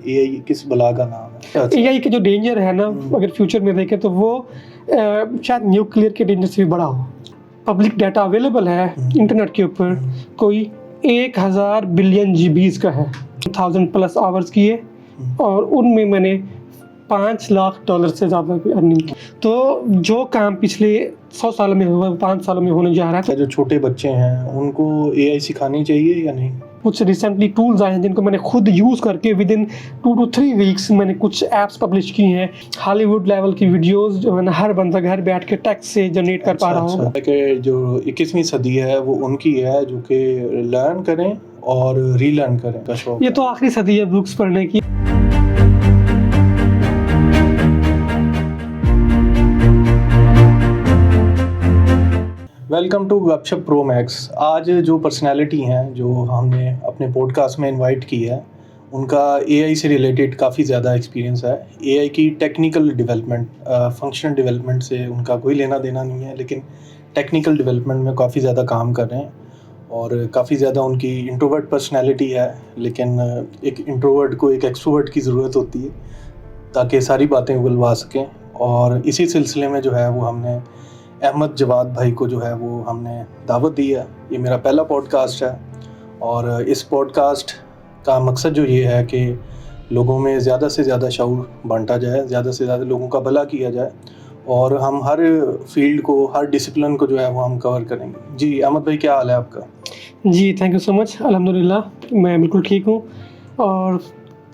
AI किस बला का नाम है? एआई के जो डेंजर है ना, अगर फ्यूचर में देखें तो वो शायद न्यूक्लियर के डेंजर से भी बड़ा हो। पब्लिक डाटा अवेलेबल है इंटरनेट के ऊपर, कोई 1000 बिलियन जीबीज का है, 1000+ आवर्स की है, और उनमें मैंने $5 लाख से ज़्यादा की अर्निंग की। तो जो काम पिछले 100 साल में हुआ 5 सालों में होने जा रहा है। जो छोटे बच्चे हैं उनको एआई सिखानी चाहिए या नहीं? कुछ रिसेंटली टूल्स आए हैं जिनको मैंने खुद यूज़ करके विदिन 2 to 3 वीक्स मैंने कुछ ऐप्स पब्लिश की हैं। हॉलीवुड लेवल की वीडियोस जो है ना, हर बंदा घर बैठ के टेक्स्ट से जनरेट कर पा रहा होगा। कि जो 21वीं सदी है वो उनकी है जो कि लर्न करें और रीलर्न करें का शौक। ये तो आखिरी सदी है बुक्स पढ़ने की। वेलकम टू गपशप प्रो मैक्स। आज जो पर्सनालिटी हैं जो हमने अपने पॉडकास्ट में इनवाइट की है, उनका एआई से रिलेटेड काफ़ी ज़्यादा एक्सपीरियंस है। एआई की टेक्निकल डेवलपमेंट, फंक्शनल डेवलपमेंट से उनका कोई लेना देना नहीं है, लेकिन टेक्निकल डेवलपमेंट में काफ़ी ज़्यादा काम कर रहे हैं और काफ़ी ज़्यादा उनकी इंट्रोवर्ट पर्सनालिटी है। लेकिन एक इंट्रोवर्ट को एक एक्सट्रोवर्ट की ज़रूरत होती है ताकि सारी बातें बुलवा सकें, और इसी सिलसिले में जो है वो हमने अहमद जवाद भाई को जो है वो हमने दावत दी है। ये मेरा पहला पॉडकास्ट है और इस पॉडकास्ट का मकसद जो ये है कि लोगों में ज़्यादा से ज़्यादा शऊर बांटा जाए, ज़्यादा से ज़्यादा लोगों का भला किया जाए, और हम हर फील्ड को, हर डिसिप्लिन को जो है वो हम कवर करेंगे। जी अहमद भाई, क्या हाल है आपका? जी थैंक यू सो मच। अल्हम्दुलिल्लाह मैं बिल्कुल ठीक हूँ। और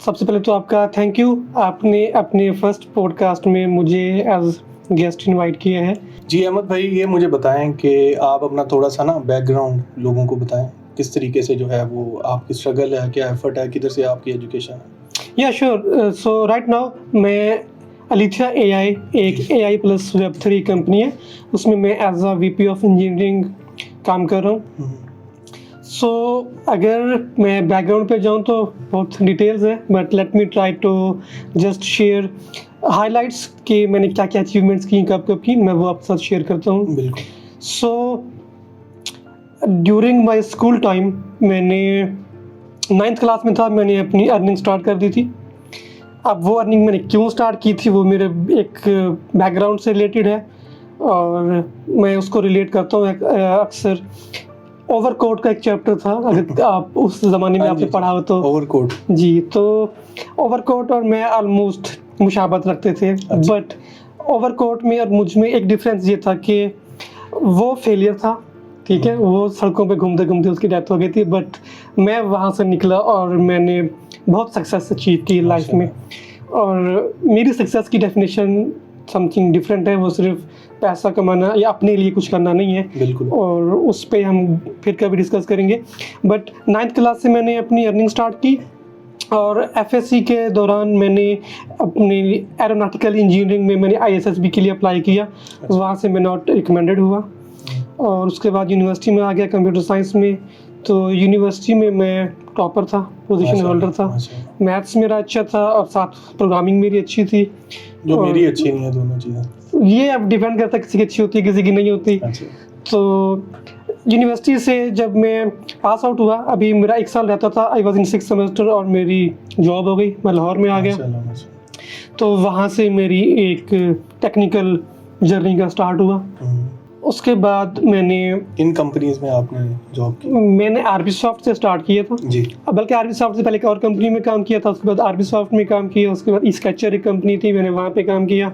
सबसे पहले तो आपका थैंक यू, आपने अपने फर्स्ट पॉडकास्ट में मुझे एज गेस्ट इनवाइट किया है। जी अहमद भाई, ये मुझे बताएं कि आप अपना थोड़ा सा ना बैकग्राउंड लोगों को बताएं, किस तरीके से जो है वो आपकी स्ट्रगल है, क्या एफर्ट है, किधर से आपकी एजुकेशन है? या श्योर। सो राइट नाउ मैं अलिथिया एआई, एक AI प्लस Web3 कंपनी है, उसमें मैं as a VP of engineering काम कर रहा हूँ। सो अगर मैं बैकग्राउंड पे जाऊँ तो बहुत डिटेल्स है, but let me try to just share highlights कि मैंने क्या क्या अचीवमेंट्स की, कब कब की, मैं वो आपके साथ शेयर करता हूँ। बिल्कुल। So during my school time, मैंने 9th क्लास में था, मैंने अपनी अर्निंग स्टार्ट कर दी थी। अब वो अर्निंग मैंने क्यों स्टार्ट की थी वो मेरे एक बैकग्राउंड से रिलेटेड है, और मैं उसको रिलेट करता हूँ अक्सर। ओवरकोट का एक चैप्टर था, अगर आप उस ज़माने में आपने पढ़ा हो तो। ओवरकोट। जी, तो ओवरकोट और मैं ऑलमोस्ट मुशाबत रखते थे, बट ओवरकोट में और मुझ में एक डिफरेंस ये था कि वो फेलियर था, ठीक है, वो सड़कों पे घूमते घूमते उसकी डेथ हो गई थी, बट मैं वहाँ से निकला और मैंने बहुत सक्सेस अचीव की लाइफ में। और मेरी सक्सेस की डेफिनेशन समथिंग डिफरेंट है, वो सिर्फ पैसा कमाना या अपने लिए कुछ करना नहीं है। बिल्कुल। और उस पे हम फिर कभी डिस्कस करेंगे। बट 9th क्लास से मैंने अपनी अर्निंग स्टार्ट की, और FSC के दौरान मैंने अपनी एरोनॉटिकल इंजीनियरिंग में मैंने ISSB के लिए अप्लाई किया। वहाँ से मैं नॉट रिकमेंडेड हुआ, और उसके बाद यूनिवर्सिटी में आ गया कंप्यूटर साइंस में। तो यूनिवर्सिटी में मैं टॉपर था, पोजीशन होल्डर था। मैथ्स मेरा अच्छा था और साथ प्रोग्रामिंग मेरी अच्छी थी, जो मेरी अच्छी नहीं है। दोनों चीज़ें ये अब डिपेंड करता है, किसी की अच्छी होती है, किसी की नहीं होती। तो यूनिवर्सिटी से जब मैं पास आउट हुआ, अभी मेरा 1 साल रहता था, I was in 6th semester, और मेरी जॉब हो गई, मैं लाहौर में आ गया। तो वहाँ से मेरी एक टेक्निकल जर्नी का स्टार्ट हुआ। उसके बाद मैंने किन कंपनीज में आपने जॉब की? मैंने आरबीसॉफ्ट से स्टार्ट किया था जी। बल्कि आरबीसॉफ्ट से पहले एक और कंपनी में काम किया था, उसके बाद आरबीसॉफ्ट में काम किया, उसके बाद स्केचर एक कंपनी थी, मैंने वहाँ पे काम किया।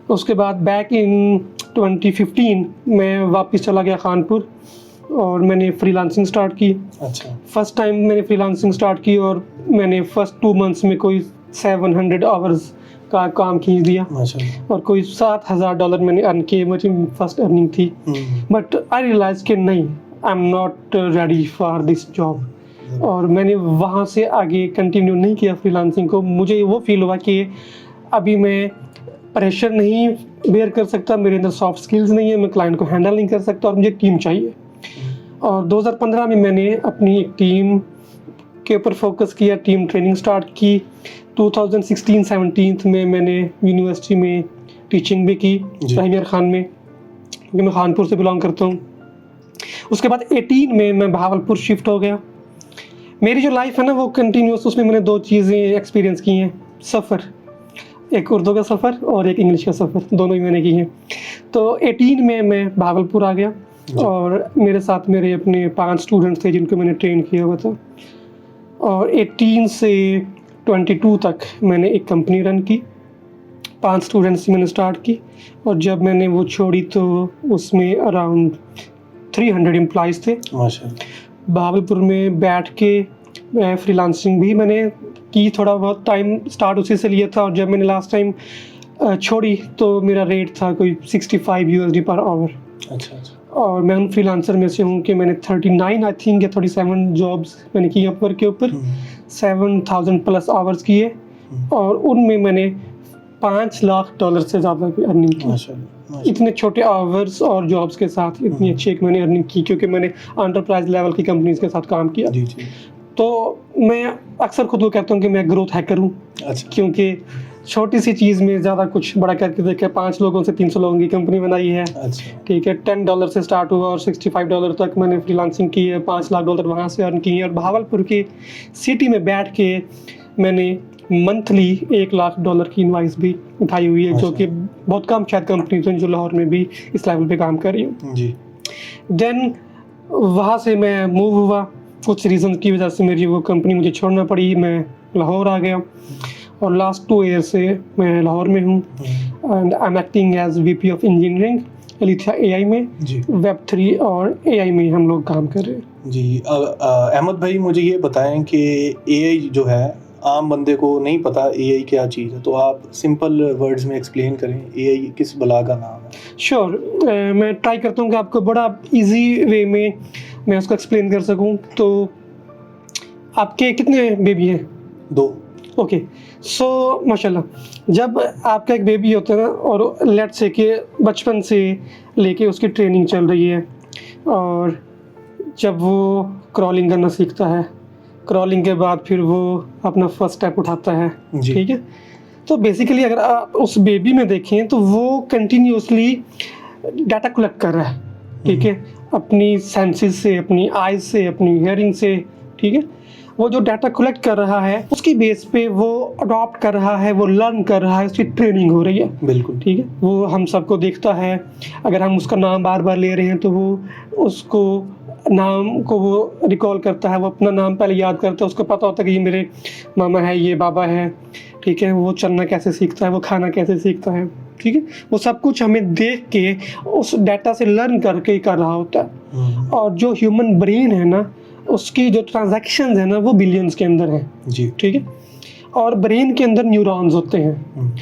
उसके बाद बैक इन 2015 मैं वापस चला गया कानपुर, और मैंने फ्रीलांसिंग स्टार्ट की। अच्छा। फर्स्ट टाइम मैंने फ्रीलांसिंग स्टार्ट की, और मैंने फर्स्ट 2 मंथ्स में कोई 700 आवर्स का काम खींच दिया, और कोई $7,000 मैंने अर्न किए, मेरी फर्स्ट अर्निंग थी। बट आई रियलाइज कि नहीं, I am not ready for this job, और मैंने वहाँ से आगे कंटिन्यू नहीं किया फ्रीलांसिंग को। मुझे वो फील हुआ कि अभी मैं प्रेशर नहीं बेयर कर सकता, मेरे अंदर सॉफ्ट स्किल्स नहीं है, मैं क्लाइंट को हैंडल नहीं कर सकता, और मुझे टीम चाहिए। और 2015 में मैंने अपनी एक टीम के ऊपर फोकस किया, टीम ट्रेनिंग स्टार्ट की। 2016-17 में मैंने यूनिवर्सिटी में टीचिंग भी की, ताहिर खान में, क्योंकि मैं कानपुर से बिलोंग करता हूँ। उसके बाद 18 में मैं बहावलपुर शिफ्ट हो गया। मेरी जो लाइफ है ना वो कंटिन्यूस, उसमें मैंने 2 चीज़ें एक्सपीरियंस की हैं, सफ़र, एक उर्दू का सफ़र और एक इंग्लिश का सफ़र, दोनों ही मैंने की हैं। तो 18 में मैं भागलपुर आ गया और मेरे साथ मेरे अपने 5 स्टूडेंट्स थे जिनको मैंने ट्रेन किया हुआ था, और 18 से 22 तक मैंने एक कंपनी रन की, 5 स्टूडेंट्स से मैंने स्टार्ट की, और जब मैंने वो छोड़ी तो उसमें अराउंड 300 एम्प्लॉइज़ थे। माशाल्लाह। भागलपुर में बैठ के फ्रीलांसिंग भी मैंने की, थोड़ा बहुत टाइम स्टार्ट उसी से लिया था, और जब मैंने लास्ट टाइम छोड़ी तो मेरा रेट था कोई 65 USD पर आवर। अच्छा। और मैं उन फ्रीलांसर में से हूँ कि मैंने 39 आई थिंक या 37 जॉब्स मैंने की अपवर्क के ऊपर, 7,000 प्लस आवर्स किए, और उनमें मैंने $5 लाख से ज़्यादा की अर्निंग की। इतने छोटे आवर्स और जॉब्स के साथ इतनी अच्छी एक मैंने अर्निंग की, क्योंकि मैंने एंटरप्राइज लेवल की कंपनीज के साथ काम किया। जी। तो मैं अक्सर खुद को कहता हूँ कि मैं ग्रोथ हैकर हूँ। अच्छा। क्योंकि छोटी सी चीज़ में ज़्यादा कुछ बड़ा करके देखा, 5 लोगों से 300 लोगों की कंपनी बनाई है। अच्छा। ठीक है, $10 से स्टार्ट हुआ और $65 तक मैंने फ्रीलांसिंग की है, $5 लाख वहाँ से अर्न की है, और भागलपुर की सिटी में बैठ के मैंने मंथली $1 लाख की इनवाइस भी उठाई हुई है, जो कि बहुत कम शायद कंपनीज हैं जो लाहौर में भी इस लेवल पे काम कर रही हूँ। जी। देन वहाँ से मैं मूव हुआ, कुछ रीज़न की वजह से मेरी वो कंपनी मुझे छोड़ना पड़ी, मैं लाहौर आ गया, और लास्ट 2 ईयर से मैं लाहौर में हूँ, and I am acting as VP of engineering Alethea AI में। जी। Web3 और AI में हम लोग काम कर रहे हैं। जी। अहमद भाई, मुझे ये बताएं कि AI जो है, आम बंदे को नहीं पता AI क्या चीज़ है, तो आप सिंपल वर्ड्स में एक्सप्लेन करें AI किस बला का नाम है। श्योर, मैं ट्राई करता हूँ कि आपको बड़ा इजी वे में मैं उसको एक्सप्लेन कर सकूँ। तो आपके कितने बेबी हैं? 2। ओके, सो माशाल्लाह, जब आपका एक बेबी होता है ना, और लेट्स से कि बचपन से लेके उसकी ट्रेनिंग चल रही है, और जब वो क्रॉलिंग करना सीखता है, क्रॉलिंग के बाद फिर वो अपना फर्स्ट स्टेप उठाता है, ठीक है। तो बेसिकली अगर आप उस बेबी में देखें तो वो कंटिन्यूसली डाटा कलेक्ट कर रहा है, ठीक है, अपनी सेंसेस से, अपनी आइज से, अपनी हियरिंग से, ठीक है। वो जो डाटा कलेक्ट कर रहा है उसकी बेस पे वो अडॉप्ट कर रहा है, वो लर्न कर रहा है, उसकी ट्रेनिंग हो रही है। बिल्कुल, ठीक है। वो हम सबको देखता है, अगर हम उसका नाम बार बार ले रहे हैं तो वो उसको नाम को वो रिकॉल करता है, वो अपना नाम पहले याद करता है, उसको पता होता है कि ये मेरे मामा है, ये बाबा है, ठीक है। वो चलना कैसे सीखता है, वो खाना कैसे सीखता है, ठीक है। वो सब कुछ हमें देख के उस डाटा से लर्न करके कर रहा होता है। और जो ह्यूमन ब्रेन है ना, उसकी जो ट्रांजैक्शंस है ना, वो बिलियंस के अंदर है जी, ठीक है। और ब्रेन के अंदर न्यूरॉन्स होते हैं।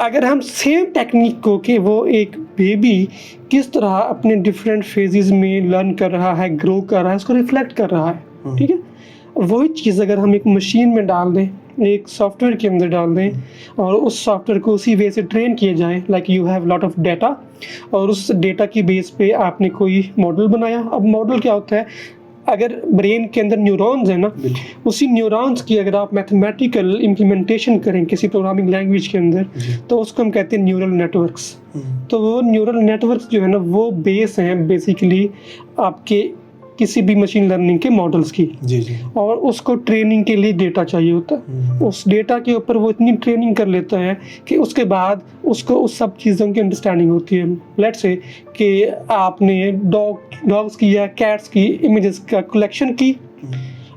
अगर हम सेम टेक्निक को कि वो एक बेबी किस तरह अपने डिफरेंट फेजेस में लर्न कर रहा है, ग्रो कर रहा है, उसको रिफ्लेक्ट कर रहा है, ठीक है। वही चीज़ अगर हम एक मशीन में डाल दें, एक सॉफ्टवेयर के अंदर डाल दें, और उस सॉफ्टवेयर को उसी वे से ट्रेन किया जाए, like you have lot of data, और उस डेटा की बेस पे आपने कोई मॉडल बनाया। अब मॉडल क्या होता है, अगर ब्रेन के अंदर न्यूरॉन्स है ना, उसी न्यूरॉन्स की अगर आप मैथमेटिकल इम्प्लीमेंटेशन करें किसी प्रोग्रामिंग लैंग्वेज के अंदर, तो उसको हम कहते हैं न्यूरल नेटवर्क्स। तो वो न्यूरल नेटवर्क्स जो है ना, वो बेस हैं बेसिकली आपके किसी भी मशीन लर्निंग के मॉडल्स की। जी जी। और उसको ट्रेनिंग के लिए डेटा चाहिए होता है। उस डेटा के ऊपर वो इतनी ट्रेनिंग कर लेता है कि उसके बाद उसको उस सब चीज़ों की अंडरस्टैंडिंग होती है। लेट्स से कि आपने डॉग्स की या कैट्स की इमेजेस का कलेक्शन की,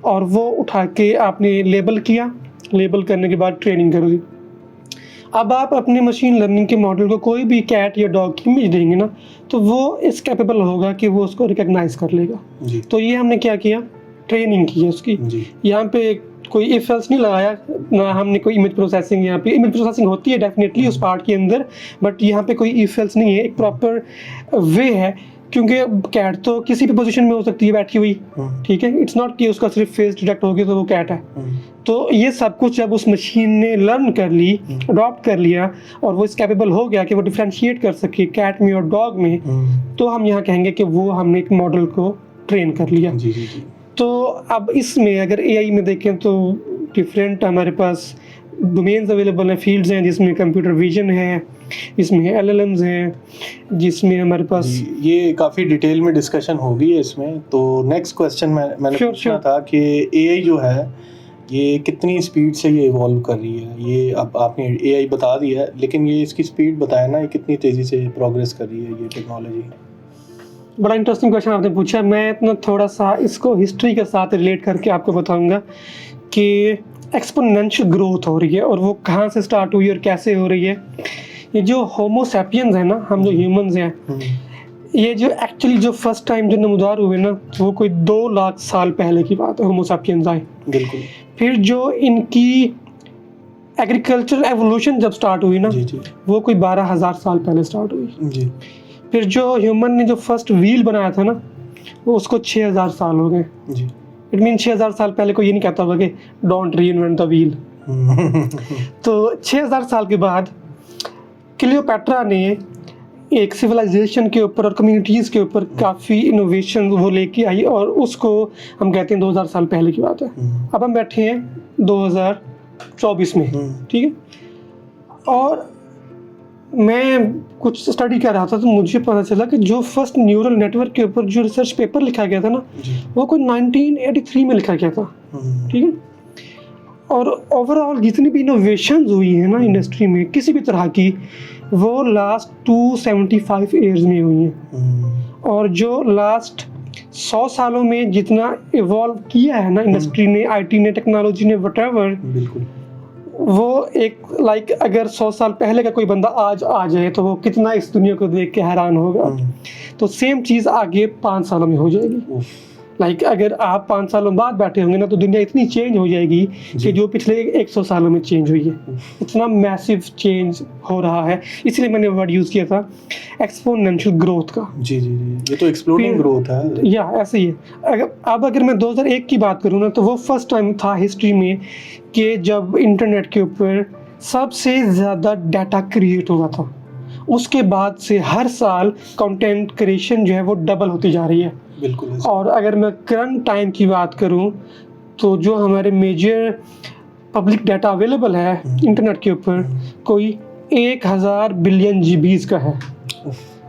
और वो उठा के आपने लेबल किया, लेबल करने के बाद ट्रेनिंग कर दी। अब आप अपने मशीन लर्निंग के मॉडल को कोई भी कैट या डॉग की इमेज देंगे ना, तो वो इस कैपेबल होगा कि वो उसको रिकॉग्नाइज कर लेगा। तो ये हमने क्या किया, ट्रेनिंग की है उसकी। यहाँ पे कोई इफ एल्स नहीं लगाया ना, हमने कोई इमेज प्रोसेसिंग, यहाँ पे इमेज प्रोसेसिंग होती है डेफिनेटली उस पार्ट के अंदर, बट यहाँ पे कोई इफ एल्स नहीं है, एक प्रॉपर वे है। क्योंकि कैट तो किसी भी पोजीशन में हो सकती है बैठी हुई, ठीक है। इट्स नॉट कि उसका सिर्फ फेस डिटेक्ट हो गया तो वो कैट है। तो ये सब कुछ जब उस मशीन ने लर्न कर ली, अडॉप्ट कर लिया, और वो इस कैपेबल हो गया कि वो डिफरेंशिएट कर सके कैट में और डॉग में, तो हम यहाँ कहेंगे कि वो हमने एक मॉडल को ट्रेन कर लिया। तो अब इसमें अगर AI में देखें तो डिफरेंट हमारे पास डोमेन्स अवेलेबल हैं, फील्ड्स हैं जिसमें कंप्यूटर विजन है, इसमें LLMs हैं, जिसमें हमारे पास ये काफ़ी डिटेल में डिस्कशन होगी है इसमें। तो नेक्स्ट क्वेश्चन मैंने पूछना था कि AI जो है ये कितनी स्पीड से ये इवॉल्व कर रही है। ये अब आपने AI बता दिया है, लेकिन ये इसकी स्पीड बताया ना, ये कितनी तेज़ी से प्रोग्रेस कर रही है ये टेक्नोलॉजी। बड़ा इंटरेस्टिंग क्वेश्चन आपने पूछा। मैं इतना थोड़ा सा इसको हिस्ट्री के साथ रिलेट करके आपको बताऊंगा कि एक्सपोनेंशियल ग्रोथ हो रही है और वो कहाँ से स्टार्ट हुई और कैसे हो रही है। ये जो होमो सैपियंस है ना, हम जो ह्यूमंस हैं, ये जो एक्चुअली जो फर्स्ट टाइम जो नमूदार हुए ना, वो कोई 2 लाख साल पहले की बात है, होमो सैपियंस आए। बिल्कुल। फिर जो इनकी एग्रीकल्चरल एवोल्यूशन जब स्टार्ट हुई ना, जी। वो कोई 12,000 साल पहले स्टार्ट हुई। जी। फिर जो ह्यूमन ने जो फर्स्ट व्हील बनाया था ना, वो उसको 6,000 साल हो गए। जी। इट मीन 6,000 साल पहले कोई ये नहीं कहता होगा कि डोंट रीइन्वेंट द व्हील। तो 6,000 साल के बाद क्लियोपैट्रा ने एक सिविलाइजेशन के ऊपर और कम्युनिटीज़ के ऊपर काफ़ी इनोवेशन वो लेके आई, और उसको हम कहते हैं 2,000 साल पहले की बात है। अब हम बैठे हैं 2024 में, ठीक है। और मैं कुछ स्टडी कर रहा था तो मुझे पता चला कि जो फर्स्ट न्यूरल नेटवर्क के ऊपर जो रिसर्च पेपर लिखा गया था ना, वो कोई 1983 में लिखा गया था, ठीक है। और ओवरऑल जितनी भी इनोवेशंस हुई है ना इंडस्ट्री में किसी भी तरह की, वो लास्ट 275 ईयर्स में हुई हैं। और जो लास्ट 100 सालों में जितना इवॉल्व किया है ना इंडस्ट्री ने, IT ने, टेक्नोलॉजी ने, व्हाटएवर, बिल्कुल, वो एक अगर 100 साल पहले का कोई बंदा आज आ जाए तो वो कितना इस दुनिया को देख के हैरान होगा। तो सेम चीज़ आगे 5 सालों में हो जाएगी। अगर आप 5 सालों बाद बैठे होंगे ना, तो दुनिया इतनी चेंज हो जाएगी कि जो पिछले 100 सालों में चेंज हुई है, इतना मैसिव चेंज हो रहा है। इसलिए मैंने वर्ड यूज़ किया था एक्सपोनेंशियल ग्रोथ का। जी, ये तो एक्सप्लोडिंग ग्रोथ है। या ऐसे ही है। अगर मैं 2001 की बात करूँ ना, तो वो फर्स्ट टाइम था हिस्ट्री में कि जब इंटरनेट के ऊपर सबसे ज़्यादा डाटा क्रिएट हुआ था। उसके बाद से हर साल कंटेंट क्रिएशन जो है वो डबल होती जा रही है। बिल्कुल। और अगर मैं करंट टाइम की बात करूं, तो जो हमारे मेजर पब्लिक डाटा अवेलेबल है इंटरनेट के ऊपर, कोई 1000 बिलियन GBs का है,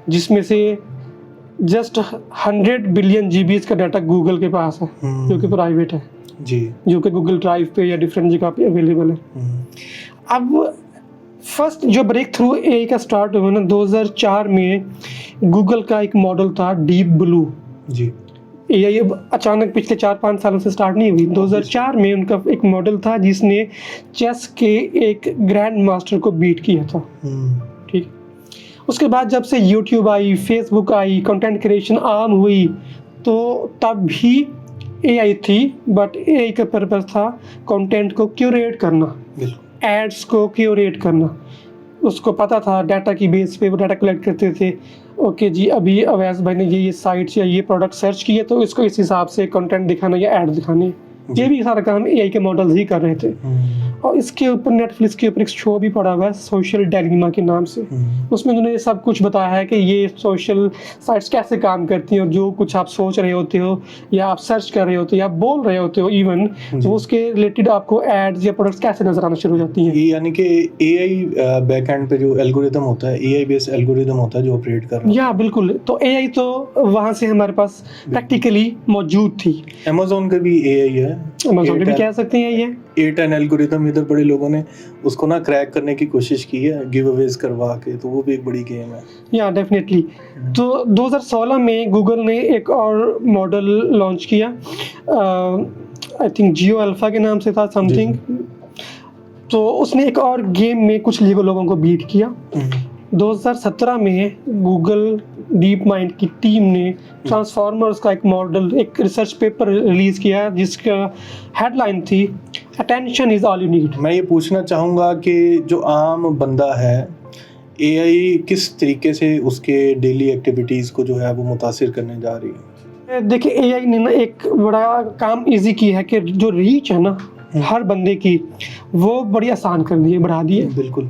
जिसमें से जस्ट 100 बिलियन GBs का डाटा गूगल के पास है, जो कि प्राइवेट है जी, जो कि गूगल ड्राइव पे या डिफरेंट जगह पे अवेलेबल है। अब फर्स्ट जो ब्रेक थ्रू AI का स्टार्ट हुआ ना 2004 में, गूगल का एक मॉडल था डीप ब्लू जी। AI अचानक पिछले 4-5 सालों से स्टार्ट नहीं हुई। 2004 में उनका एक मॉडल था जिसने चेस के एक ग्रैंड मास्टर को बीट किया था, ठीक। उसके बाद जब से YouTube I, Facebook I, content creation आम हुई, तो तब भी AI थी, बट AI का पर्पस था कंटेंट को क्यूरेट करना, एड्स को क्यूरेट करना। उसको पता था डाटा की बेस पे वो डाटा कलेक्ट करते थे। ओके जी, अभी अवैस भाई ने ये साइट्स या ये प्रोडक्ट सर्च किए, तो इसको इस हिसाब से कंटेंट दिखाना या ऐड दिखाने, ये भी सारा काम AI के मॉडल्स ही कर रहे थे। और इसके ऊपर नेटफ्लिक्स के ऊपर एक शो भी पड़ा हुआ है सोशल डायलेमा के नाम से। उसमें उन्होंने सब कुछ बताया है कि ये सोशल साइट्स कैसे काम करती हैं, और जो कुछ आप सोच रहे होते हो या आप सर्च कर रहे होते हो या बोल रहे होते हो इवन, तो उसके रिलेटेड आपको एड्स या प्रोडक्ट्स कैसे नजर आना शुरू हो जाती हैं। यानी कि AI बैकएंड पे जो एल्गोरिदम होता है, AI बेस्ड एल्गोरिदम होता है जो ऑपरेट कर रहा है। या बिल्कुल, तो AI तो वहाँ से हमारे पास प्रैक्टिकली मौजूद थी। अमेज़न का भी AI है, अमेज़न भी कह सकते हैं ये A10 एल्गोरिदम। इधर बड़े लोगों ने उसको ना क्रैक करने की कोशिश की है गिव अवेज करवा के, तो वो भी एक बड़ी गेम है। या डेफिनेटली। तो 2016 में गूगल ने एक और मॉडल लॉन्च किया, आई थिंक जियो अल्फा के नाम से था समथिंग। तो उसने एक और गेम में कुछ लोगों को बीट किया। 2017 में गूगल डीप माइंड की टीम ने ट्रांसफॉर्मर्स का एक मॉडल, एक रिसर्च पेपर रिलीज किया जिसका हेडलाइन थी attention is all you need. मैं ये पूछना चाहूँगा कि जो आम बंदा है, AI किस तरीके से उसके डेली एक्टिविटीज़ को जो है वो मुतासिर करने जा रही है? देखिए, AI ने ना एक बड़ा काम इजी किया है कि जो रीच है ना हर बंदे की, वो बड़ी आसान कर दी है, बढ़ा दी है। बिल्कुल।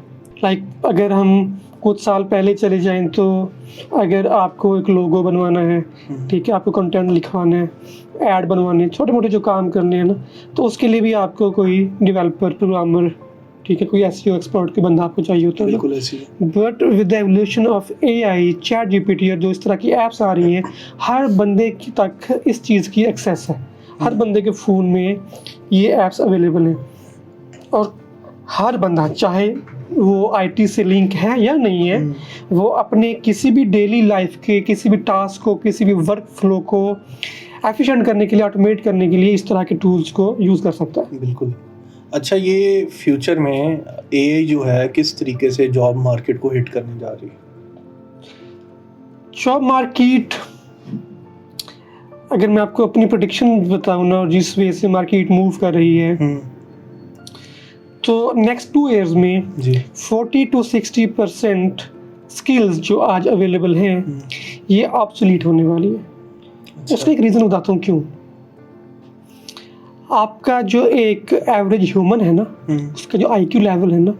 अगर हम कुछ साल पहले चले जाएं, तो अगर आपको एक लोगो बनवाना है, ठीक है, आपको कंटेंट लिखवाना है, ऐड बनवाने, छोटे मोटे जो काम करने हैं ना, तो उसके लिए भी आपको कोई डेवलपर, प्रोग्रामर ठीक है, कोई एसईओ एक्सपर्ट के बंदा आपको चाहिए होता है, बिल्कुल ऐसी है। But with the evolution of AI, chat GPT और जो इस तरह की ऐप्स आ रही हैं, हर बंदे की तक इस चीज़ की एक्सेस है, हर बंदे के फ़ोन में ये ऐप्स अवेलेबल हैं, और हर बंदा चाहे वो आईटी से लिंक है या नहीं है, वो अपने किसी भी डेली लाइफ के किसी भी टास्क को, किसी भी वर्क फ्लो को एफिशिएंट करने के लिए, ऑटोमेट करने के लिए इस तरह के टूल्स को यूज़ कर सकता है। बिल्कुल। अच्छा, ये फ्यूचर में एआई जो है किस तरीके से जॉब मार्केट को हिट करने जा रही है? जॉब मार्केट, अगर मैं आपको अपनी प्रेडिक्शन बताऊं ना, और जिस वे से मार्केट मूव कर रही है, तो नेक्स्ट 2 इयर्स में जी 40 to 60% स्किल्स जो आज अवेलेबल हैं, ये ऑब्सोलीट होने वाली है। अच्छा। उसका एक रीज़न बताता हूँ क्यों। आपका जो एक एवरेज ह्यूमन है ना, उसका जो आईक्यू लेवल है ना,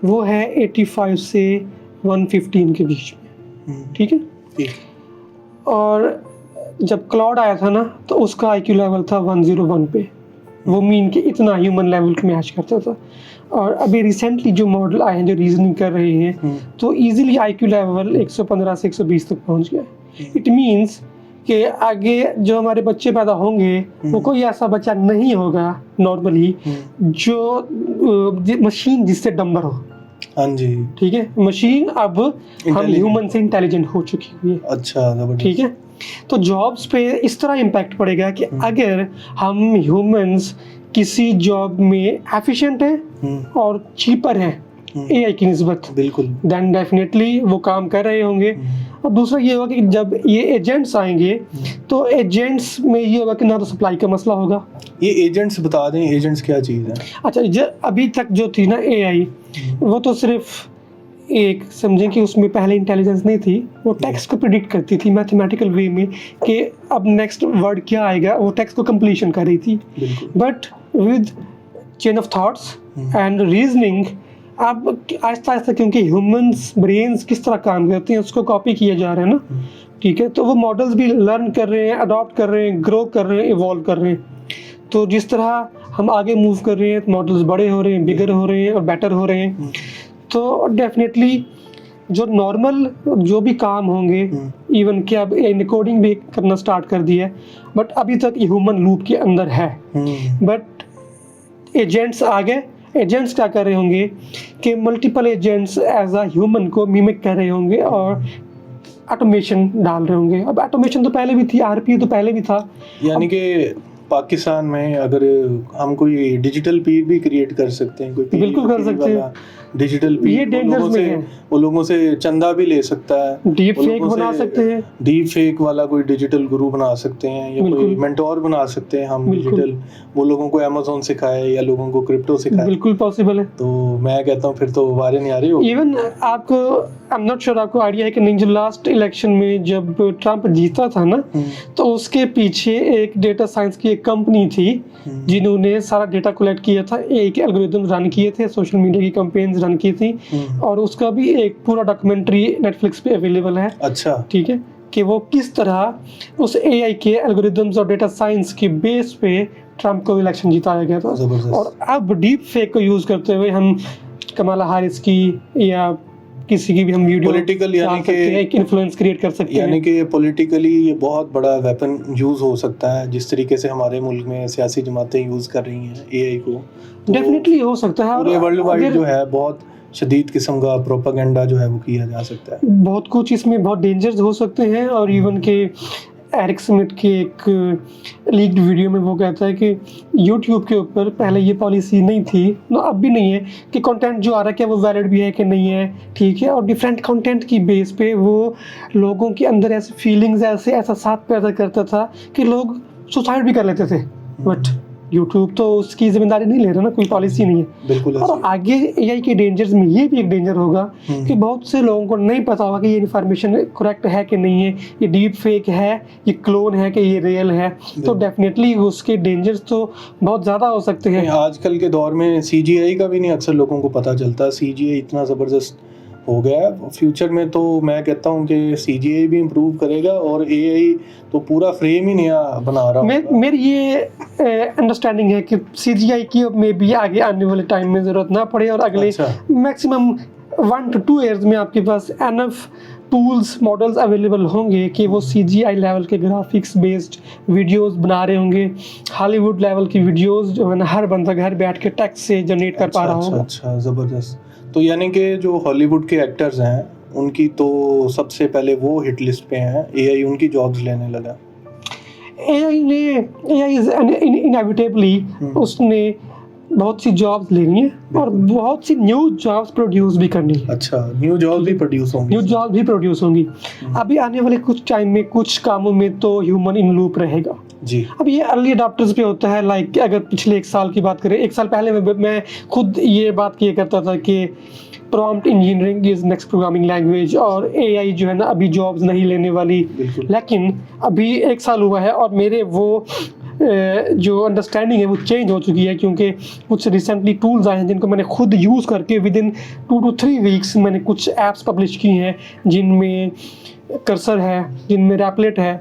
वो है 85 से 115 के बीच में, ठीक है। ठीक। और जब क्लाउड आया था ना, तो उसका आईक्यू लेवल था 101 पे, वो मीन के इतना ह्यूमन लेवल को मैच करता था। और अभी रिसेंटली जो मॉडल आए हैं जो रीजनिंग कर रहे हैं, तो इजीली आईक्यू लेवल 115 से 120 तक पहुंच गया। इट मींस कि आगे जो हमारे बच्चे पैदा होंगे, वो कोई ऐसा बच्चा नहीं होगा नॉर्मली जो मशीन जिससे डम्बर हो। हाँ जी, ठीक है, मशीन अब हम ह्यूमन से इंटेलिजेंट हो चुकी हुई है। अच्छा, ठीक है, तो जॉब्स पे इस तरह इम्पैक्ट पड़ेगा कि अगर हम ह्यूमंस किसी जॉब में एफिशिएंट हैं और चीपर हैं एआई की निस्बत, बिल्कुल, देन डेफिनेटली वो काम कर रहे होंगे। और दूसरा ये होगा कि जब ये एजेंट्स आएंगे, तो एजेंट्स में ये होगा कि ना तो सप्लाई का मसला होगा। ये एजेंट्स बता दें, एजेंट्स क्या चीज़ है? अच्छा, अभी तक जो थी ना एआई, वो तो सिर्फ एक समझें कि उसमें पहले इंटेलिजेंस नहीं थी, वो टेक्स्ट को प्रिडिक्ट करती थी मैथमेटिकल वे में कि अब नेक्स्ट वर्ड क्या आएगा, वो टेक्स्ट को कंप्लीशन कर रही थी। But with chain of thoughts and reasoning, अब आहिस्ता आहिस्ता क्योंकि ह्यूमंस ब्रेन्स किस तरह काम करते हैं उसको कॉपी किया जा रहा है ना, ठीक है, तो वो मॉडल्स भी लर्न कर रहे हैं, अडॉप्ट कर रहे हैं, ग्रो कर रहे हैं, इवॉल्व कर रहे हैं। तो जिस तरह हम आगे मूव कर रहे हैं, मॉडल्स बड़े हो रहे हैं, बिगर हो रहे हैं और बेटर हो रहे हैं, तो डेफिनेटली जो नॉर्मल जो भी काम होंगे, इवन कि अब इनकोडिंग भी करना स्टार्ट कर दिया है, बट अभी तक ह्यूमन लूप के अंदर है। बट एजेंट्स आ गए, एजेंट्स क्या कर रहे होंगे कि multiple agents as a human को मिमिक कर रहे होंगे और ऑटोमेशन डाल रहे होंगे। अब ऑटोमेशन तो पहले भी थी, आरपी तो पहले भी था। यानी कि पाकिस्तान में अगर हम कोई डिजिटल पीर भी क्रिएट कर सकते हैं, कोई बिल्कुल कर सकते हैं डिजिटल पीर, ये डेंजर्स में है। वो लोगों से चंदा भी ले सकता है, डीप फेक बना सकते हैं, डीप फेक वाला कोई डिजिटल गुरु बना सकते हैं, या कोई मेंटोर बना सकते हैं हम डिजिटल, वो लोगों को अमेज़न सिखाए या लोगों को क्रिप्टो सिखाए। बिल्कुल पॉसिबल है। तो मैं कहता हूँ फिर तो वारे नहीं आ रही हो। इवन आपको, आई एम नॉट श्योर आपको आइडिया है कि नहीं, जो लास्ट इलेक्शन में जब ट्रम्प जीता था ना, तो उसके पीछे एक डेटा साइंस की एक कंपनी थी जिन्होंने सारा डेटा कलेक्ट किया था, एक एल्गोरिथम रन किए थे, सोशल मीडिया की कैंपेन्स रन की थी, और उसका भी एक पूरा डॉक्यूमेंट्री नेटफ्लिक्स पे अवेलेबल है। अच्छा, ठीक है, कि वो किस तरह उस एआई के एल्गोरिथम्स और डेटा साइंस के बेस पे ट्रम्प को इलेक्शन जिताया गया था। और अब डीप फेक को यूज करते हुए हम कमला हैरिस की या किसी की भी हम वीडियो पॉलिटिकल, यानी कि एक इन्फ्लुएंस क्रिएट कर सकते हैं, यानी कि पॉलिटिकली ये बहुत बड़ा वेपन यूज हो सकता है, जिस तरीके से हमारे मुल्क में सियासी जमातें यूज कर रही हैं एआई को। तो डेफिनेटली हो सकता है, पूरे वर्ल्ड वाइड जो है बहुत शदीद किस्म का प्रोपेगेंडा जो है वो किया जा सकता है। बहुत कुछ इसमें बहुत डेंजर्स हो सकते हैं। और इवन के एरिक स्मिथ के एक लीक्ड वीडियो में वो कहता है कि यूट्यूब के ऊपर पहले ये पॉलिसी नहीं थी, ना अब भी नहीं है, कि कंटेंट जो आ रहा है क्या वो वैलिड भी है कि नहीं है, ठीक है। और डिफरेंट कंटेंट की बेस पे वो लोगों के अंदर ऐसे फीलिंग्स, ऐसे एहसास पैदा करता था कि लोग सुसाइड भी कर लेते थे। बट यूट्यूब तो उसकी जिम्मेदारी नहीं ले रहा ना, कोई पॉलिसी नहीं है। बिल्कुल। और आगे एआई के डेंजर्स में ये भी एक डेंजर होगा कि बहुत से लोगों को नहीं पता होगा कि ये इन्फॉर्मेशन करेक्ट है कि नहीं है, ये डीप फेक है, ये क्लोन है कि ये रियल है। तो डेफिनेटली उसके डेंजर्स तो बहुत ज़्यादा हो सकते हैं। आजकल के दौर में सीजीआई का भी नहीं अक्सर लोगों को पता चलता। सीजीआई इतना ज़बरदस्त हो गया है। फ्यूचर में तो मैं कहता हूँ कि CGI भी इम्प्रूव करेगा और AI तो पूरा फ्रेम ही नया बना रहा होगा। मेरी ये अंडरस्टैंडिंग है कि CGI की में भी आगे आने वाले टाइम में ज़रूरत ना पड़े और अगले मैक्सिमम 1 to 2 years में आपके पास एनफ टूल्स मॉडल्स अवेलेबल होंगे कि वो CGI लेवल के ग्राफिक्स बेस्ड वीडियोस बना रहे होंगे। हॉलीवुड लेवल की वीडियोस जो है ना हर बंदा घर बैठ के टेक्स्ट से जनरेट कर पा रहा होगा। अच्छा, ज़बरदस्त। तो यानी कि जो हॉलीवुड के एक्टर्स हैं उनकी तो सबसे पहले वो हिट लिस्ट पे हैं, AI उनकी जॉब्स लेने लगा। AI इज इनएविटेबली उसने बहुत सी जॉब्स लेनी है और बहुत सी न्यू जॉब्स प्रोड्यूस भी करनी है। अच्छा, न्यू जॉब्स भी प्रोड्यूस होंगी। अभी आने वाले कुछ टाइम में कुछ कामों में तो ह्यूमन इन लूप रहेगा जी। अब ये अर्ली अडॉप्टर्स पे होता है। लाइक अगर पिछले 1 साल की बात करें, 1 साल पहले मैं खुद ये बात किया करता था कि prompt engineering is next programming language और AI जो है ना अभी जॉब्स नहीं लेने वाली। लेकिन अभी 1 साल हुआ है और मेरे वो जो अंडरस्टैंडिंग है वो चेंज हो चुकी है, क्योंकि कुछ रिसेंटली टूल्स आए हैं जिनको मैंने खुद यूज़ करके विदिन 2 to 3 वीक्स मैंने कुछ ऐप्स पब्लिश की हैं जिनमें कर्सर है, जिनमें रैपलेट है।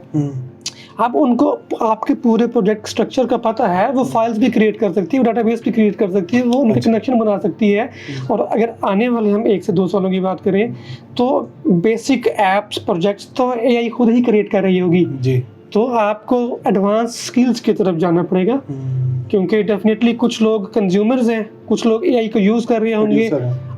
अब उनको आपके पूरे प्रोजेक्ट स्ट्रक्चर का पता है, वो फाइल्स भी क्रिएट कर सकती है, डाटाबेस भी क्रिएट कर सकती है, वो उनके कनेक्शन बना सकती है। और अगर आने वाले हम 1 से 2 सालों की बात करें तो बेसिक एप्स प्रोजेक्ट्स तो AI खुद ही क्रिएट कर रही होगी जी। तो आपको एडवांस स्किल्स की तरफ जाना पड़ेगा, क्योंकि डेफिनेटली कुछ लोग कंज्यूमर्स हैं, कुछ लोग AI को यूज़ कर रहे होंगे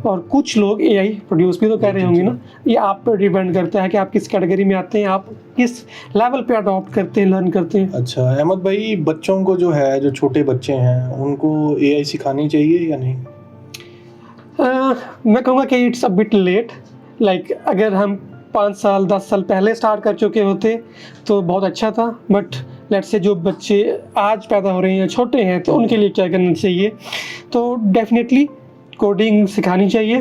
और कुछ लोग AI प्रोड्यूस भी तो कर रहे होंगे ना। ये आप पर डिपेंड करता है कि आप किस कैटेगरी में आते हैं, आप किस लेवल पे अडॉप्ट करते हैं, लर्न करते हैं। अच्छा अहमद भाई, बच्चों को जो है, जो छोटे बच्चे हैं उनको AI सिखानी चाहिए या नहीं? मैं कहूँगा कि it's a bit late. Like अगर हम 5 साल 10 साल पहले स्टार्ट कर चुके होते तो बहुत अच्छा था, बट लेट्स से जो बच्चे आज पैदा हो रहे हैं, छोटे हैं, तो उनके लिए क्या करना चाहिए? तो डेफिनेटली कोडिंग सिखानी चाहिए।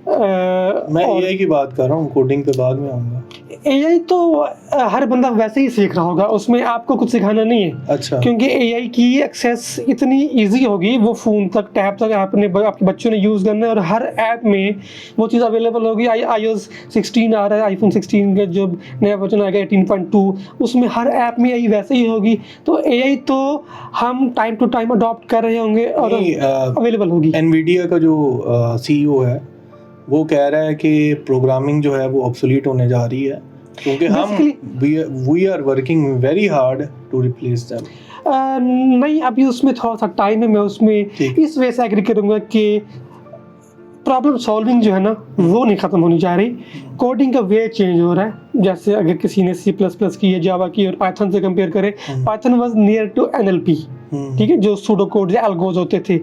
मैं AI की बात कर रहा हूँ, कोडिंग पे बाद में आऊँगा। AI तो हर बंदा वैसे ही सीख रहा होगा, उसमें आपको कुछ सिखाना नहीं है। अच्छा। क्योंकि AI की एक्सेस इतनी इजी होगी, वो फ़ोन तक टैब तक आपके बच्चों ने यूज़ करना है और हर ऐप में वो चीज़ अवेलेबल होगी। iOS 16 आ रहा है, iPhone 16 का जो नया वर्जन आएगा 18.2, उसमें हर ऐप में AI वैसे ही होगी। तो AI तो हम टाइम टू टाइम अडॉप्ट कर रहे होंगे और अवेलेबल होगी। NVIDIA का जो CEO है वो कह रहा है कि प्रोग्रामिंग जो है वो ऑब्सोलीट होने जा रही है, क्योंकि we are working very hard to replace them। नहीं, अभी उसमें थोड़ा सा टाइम है। मैं उसमें इस वजह से एग्री करूँगा कि प्रॉब्लम सॉल्विंग जो है ना वो नहीं ख़त्म होनी जा रही, कोडिंग का वे चेंज हो रहा है। जैसे अगर किसी ने C++ की है, जावा की और पाइथन से कंपेयर करें, Python was near to NLP, ठीक है, जो सूडो कोड या एल्गोज होते थे।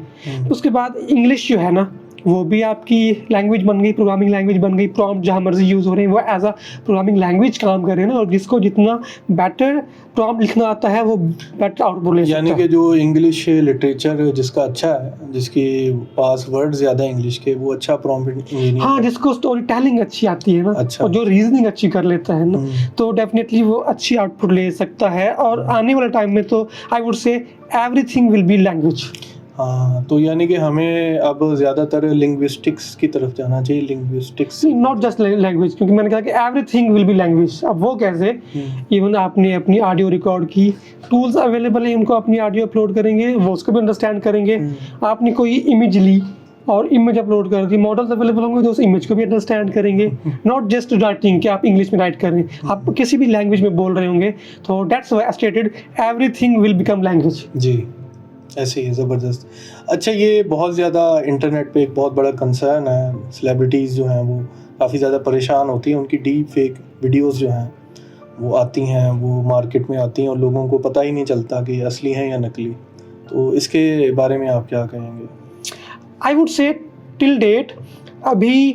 उसके बाद इंग्लिश जो है ना वो भी आपकी लैंग्वेज बन गई, प्रोग्रामिंग लैंग्वेज बन गई। प्रॉम्प्ट जहाँ मर्जी यूज़ हो रहे हैं वो एज अ प्रोग्रामिंग लैंग्वेज काम कर रहे हैं ना, और जिसको जितना बेटर प्रॉम्प्ट लिखना आता है वो बेटर आउटपुट ले सकता है। यानी कि जो इंग्लिश लिटरेचर जिसका अच्छा है, जिसके पास वर्ड ज़्यादा इंग्लिश के, वो अच्छा प्रॉम्प्ट इंजीनियर। हाँ, जिसको स्टोरी टेलिंग अच्छी आती है ना, अच्छा। और जो रीजनिंग अच्छी कर लेता है ना, तो डेफिनेटली वो अच्छी आउटपुट ले सकता है। और आने वाले टाइम में तो आई वुड से एवरीथिंग विल बी लैंग्वेज। हाँ, तो यानी कि हमें अब ज़्यादातर लिंग्विस्टिक्स की तरफ जाना चाहिए। लिंग्विस्टिक्स नॉट जस्ट लैंग्वेज, क्योंकि मैंने कहा कि एवरीथिंग विल बी लैंग्वेज। अब वो कैसे? इवन आपने अपनी ऑडियो रिकॉर्ड की, टूल्स अवेलेबल है, उनको अपनी ऑडियो अपलोड करेंगे, वो उसको भी अंडरस्टैंड करेंगे। आपने कोई इमेज ली और इमेज अपलोड कर दी, मॉडल्स अवेलेबल होंगे तो उस इमेज को भी अंडरस्टैंड करेंगे। नॉट जस्ट राइटिंग कि आप इंग्लिश में राइट कर रहे हैं, आप किसी भी लैंग्वेज में बोल रहे होंगे। तो that's why I stated everything will become language. जी, ऐसे ही ज़बरदस्त। अच्छा, ये बहुत ज़्यादा इंटरनेट पे एक बहुत बड़ा कंसर्न है। सेलिब्रिटीज़ जो हैं वो काफ़ी ज़्यादा परेशान होती हैं, उनकी डीप फेक वीडियोस जो हैं वो आती हैं, वो मार्केट में आती हैं और लोगों को पता ही नहीं चलता कि असली हैं या नकली। तो इसके बारे में आप क्या कहेंगे? I would say till date अभी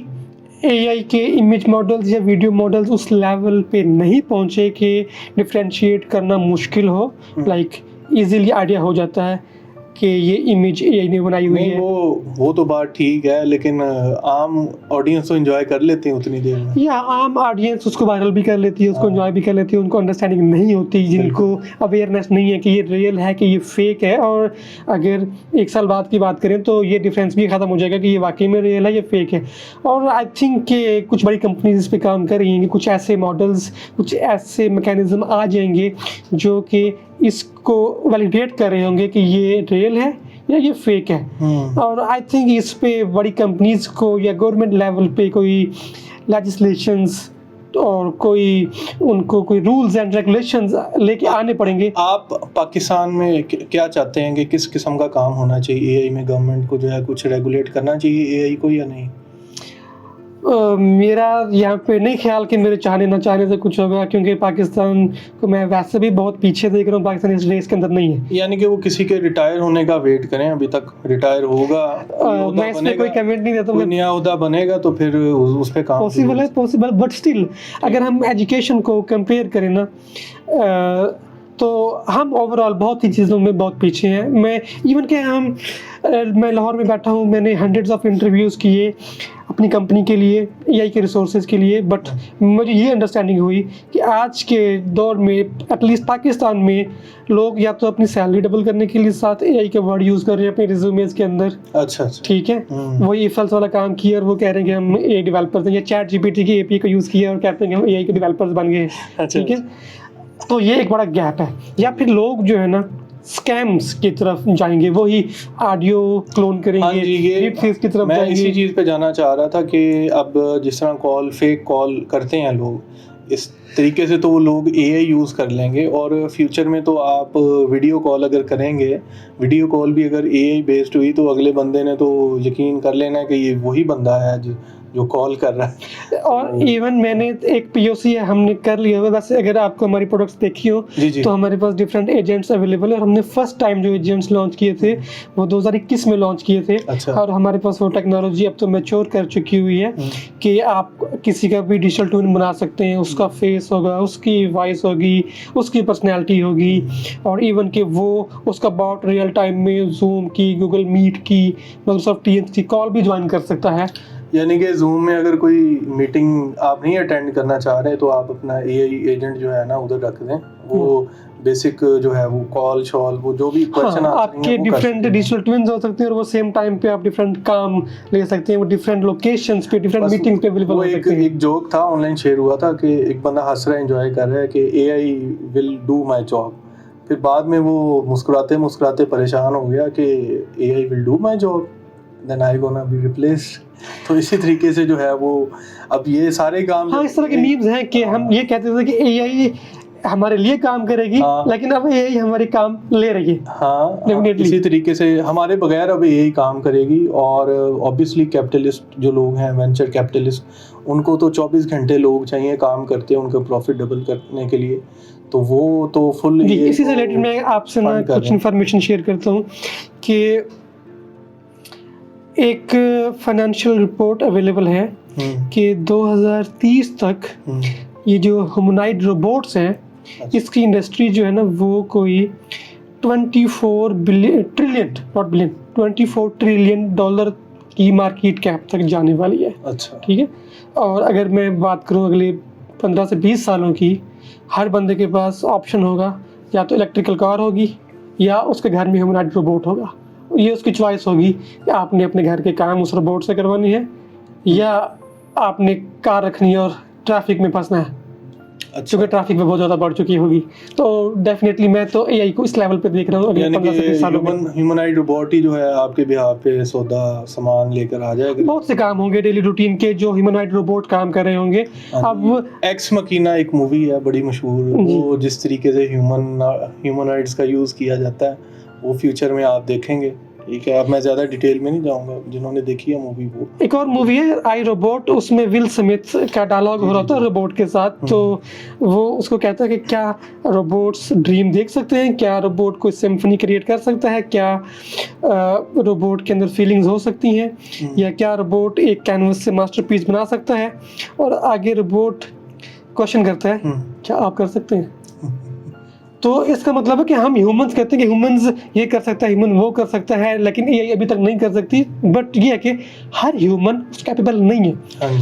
AI के इमेज मॉडल्स या वीडियो मॉडल्स उस लेवल पे नहीं पहुँचे कि डिफ्रेंशिएट करना मुश्किल हो। लाइक इजीली आइडिया हो जाता है कि ये इमेज एआई ने बनाई हुई नहीं, है। वो तो बात ठीक है, लेकिन आम ऑडियंस तो एंजॉय कर लेते हैं उतनी देर में। या आम ऑडियंस उसको वायरल भी कर लेती है, उसको एंजॉय भी कर लेती है, उनको अंडरस्टैंडिंग नहीं होती, जिनको अवेयरनेस नहीं है कि ये रियल है कि ये फेक है। और अगर 1 साल बाद की बात करें तो ये डिफरेंस भी ख़त्म हो जाएगा कि ये वाकई में रियल है या फेक है। और आई थिंक कि कुछ बड़ी कंपनीज इस पे काम कर रही हैं कि कुछ ऐसे मॉडल्स, कुछ ऐसे मैकेनिज्म आ जाएंगे जो कि इसको वैलिडेट कर रहे होंगे कि ये रियल है या ये फेक है। और आई थिंक इस पे बड़ी कंपनीज को या गवर्नमेंट लेवल पे कोई लेजिस्लेशंस और उनको कोई रूल्स एंड रेगुलेशंस लेके आने पड़ेंगे। आप पाकिस्तान में क्या चाहते हैं कि किस किस्म का काम होना चाहिए एआई में? गवर्नमेंट को जो है कुछ रेगुलेट करना चाहिए एआई को या नहीं? मेरा यहाँ पे नहीं ख्याल कि मेरे चाहने ना चाहने से कुछ होगा, क्योंकि पाकिस्तान को मैं वैसे भी बहुत पीछे देख रहा हूँ, पाकिस्तान इस रेस के अंदर नहीं है। यानी कि वो किसी के रिटायर होने का वेट करें, अभी तक रिटायर होगा, मैं इस पे कोई कमेंट नहीं देता। कोई नया ओहदा बनेगा तो फिर उस पे काम पॉसिबल, बट स्टिल अगर हम एजुकेशन को कंपेयर करें ना, तो हम ओवरऑल बहुत ही चीज़ों में बहुत पीछे हैं। मैं लाहौर में बैठा हूँ, मैंने हंड्रेड्स ऑफ इंटरव्यूज़ किए अपनी कंपनी के लिए, एआई के रिसोर्सेज के लिए, बट मुझे ये अंडरस्टैंडिंग हुई कि आज के दौर में एटलीस्ट पाकिस्तान में लोग या तो अपनी सैलरी डबल करने के लिए साथ एआई के वर्ड यूज़ कर रहे हैं अपने रिज्यूमेज के अंदर। अच्छा। ठीक है, वही इफ एल्स वाला काम किया और वो कह रहे हैं कि हम एआई डेवलपर्स हैं, या चैट जीपीटी की एपीआई को यूज़ किया और कहते हैं कि हम एआई के डेवलपर्स बन गए। ठीक है, तो ये एक बड़ा गैप है। या फिर लोग जो है ना स्कैम्स की तरफ जाएंगे, वही ऑडियो क्लोन करेंगे, डीप फेस की तरफ मैं जाएंगे। इसी चीज़ पे जाना चाह रहा था कि अब जिस तरह फेक कॉल करते हैं लोग, इस तरीके से तो वो लोग एआई यूज़ कर लेंगे, और फ्यूचर में तो आप वीडियो कॉल अगर करेंगे, वीडियो कॉल भी अगर एआई बेस्ड हुई तो अगले बंदे ने तो यकीन कर लेना है कि ये वही बंदा है जो कॉल कर रहा है। और इवन मैंने एक पीओसी है हमने कर लिया हुआ। वैसे अगर आपको हमारी प्रोडक्ट्स देखी हो तो हमारे पास डिफरेंट एजेंट्स अवेलेबल है, और हमने फर्स्ट टाइम जो एजेंट्स लॉन्च किए थे वो 2021 में लॉन्च किए थे। अच्छा। और हमारे पास वो टेक्नोलॉजी अब तो मैच्योर कर चुकी हुई है कि आप किसी का भी डिजिटल ट्विन बना सकते हैं। उसका फेस होगा, उसकी वॉइस होगी, उसकी पर्सनैलिटी होगी, और इवन कि वो उसका बॉट रियल टाइम में जूम की, गूगल मीट की, माइक्रोसॉफ्ट टीम्स की कॉल भी ज्वाइन कर सकता है। यानी कि जूम में अगर कोई मीटिंग आप नहीं अटेंड करना चाह रहे तो आप अपना एआई एजेंट जो है ना उधर रख दें, वो बेसिक जो है वो कॉल शॉल वो जो भी क्वेश्चन आपके डिफरेंट डिजिटल ट्विन्स हो सकते हैं, और वो सेम टाइम पे आप डिफरेंट काम ले सकते हैं, वो डिफरेंट लोकेशंस पे, डिफरेंट मीटिंग्स पे अवेलेबल हो सकते हैं। एक जोक था ऑनलाइन शेयर हुआ था कि एक बंदा हंस रहा है, एंजॉय कर रहा है कि AI will do my job, फिर बाद में वो मुस्कुराते मुस्कुराते परेशान हो गया कि AI will do my job then I gonna be replaced. तो इसी तरीके से जो है वो अब ये सारे काम इस तरह के मीम्स हैं कि हम ये कहते थे कि एआई हमारे लिए काम करेगी, लेकिन अब एआई हमारे काम ले रही है। इसी तरीके से हमारे बगैर अब एआई काम करेगी। और ऑब्वियसली कैपिटलिस्ट जो लोग हैं, वेंचर कैपिटलिस्ट, उनको तो 24 घंटे लोग चाहिए काम करते हैं उनका प्रॉफिट डबल करने के लिए, तो वो तो फुल। इसी से रिलेटेड मैं आपसे ना कुछ इन्फॉर्मेशन शेयर करता हूँ कि एक फाइनेंशियल रिपोर्ट अवेलेबल है कि 2030 तक ये जो ह्यूमनॉइड रोबोट्स हैं, इसकी इंडस्ट्री जो है ना वो कोई 24 ट्रिलियन डॉलर की मार्केट कैप तक जाने वाली है। अच्छा। ठीक है, और अगर मैं बात करूं अगले 15 से 20 सालों की, हर बंदे के पास ऑप्शन होगा, या तो इलेक्ट्रिकल कार होगी या उसके घर में ह्यूमनॉइड रोबोट होगा। ये उसकी चॉइस होगी कि आपने अपने घर के काम उस रोबोट से करवानी है या आपने कार रखनी है और ट्रैफिक में फंसना है। अच्छा। क्योंकि ट्रैफिक में बहुत ज़्यादा बढ़ चुकी होगी, तो डेफिनेटली मैं तो एआई को इस लेवल पे देख रहा हूँ अगले 15 से 20 सालों में। ह्यूमनॉइड रोबोट ही जो है आपके बिहाफ पे सौदा सामान लेकर आ जाएगा। बहुत से काम होंगे डेली रूटीन के जो ह्यूमनॉइड रोबोट काम कर रहे होंगे। अब एक्स मकीना एक मूवी है बड़ी मशहूर, वो जिस तरीके से ह्यूमनॉइड्स का यूज़ किया जाता है वो फ्यूचर में आप देखेंगे। ठीक है, अब मैं ज़्यादा डिटेल में नहीं जाऊंगा, जिन्होंने देखी है मूवी वो। एक और मूवी है आई रोबोट, उसमें विल स्मिथ का डायलॉग हो रहा था रोबोट के साथ, तो वो उसको कहता है कि क्या रोबोट्स ड्रीम देख सकते हैं, क्या रोबोट कोई सिम्फनी क्रिएट कर सकता है, क्या रोबोट के अंदर फीलिंग्स हो सकती हैं, या क्या रोबोट एक कैनवस से मास्टरपीस बना सकता है। और आगे रोबोट क्वेश्चन करता है क्या आप कर सकते हैं। तो इसका मतलब है कि हम ह्यूमंस कहते हैं कि ह्यूमंस ये कर सकता है, ह्यूमन वो कर सकता है, लेकिन एआई अभी तक नहीं कर सकती। बट ये है कि हर ह्यूमन कैपेबल नहीं है,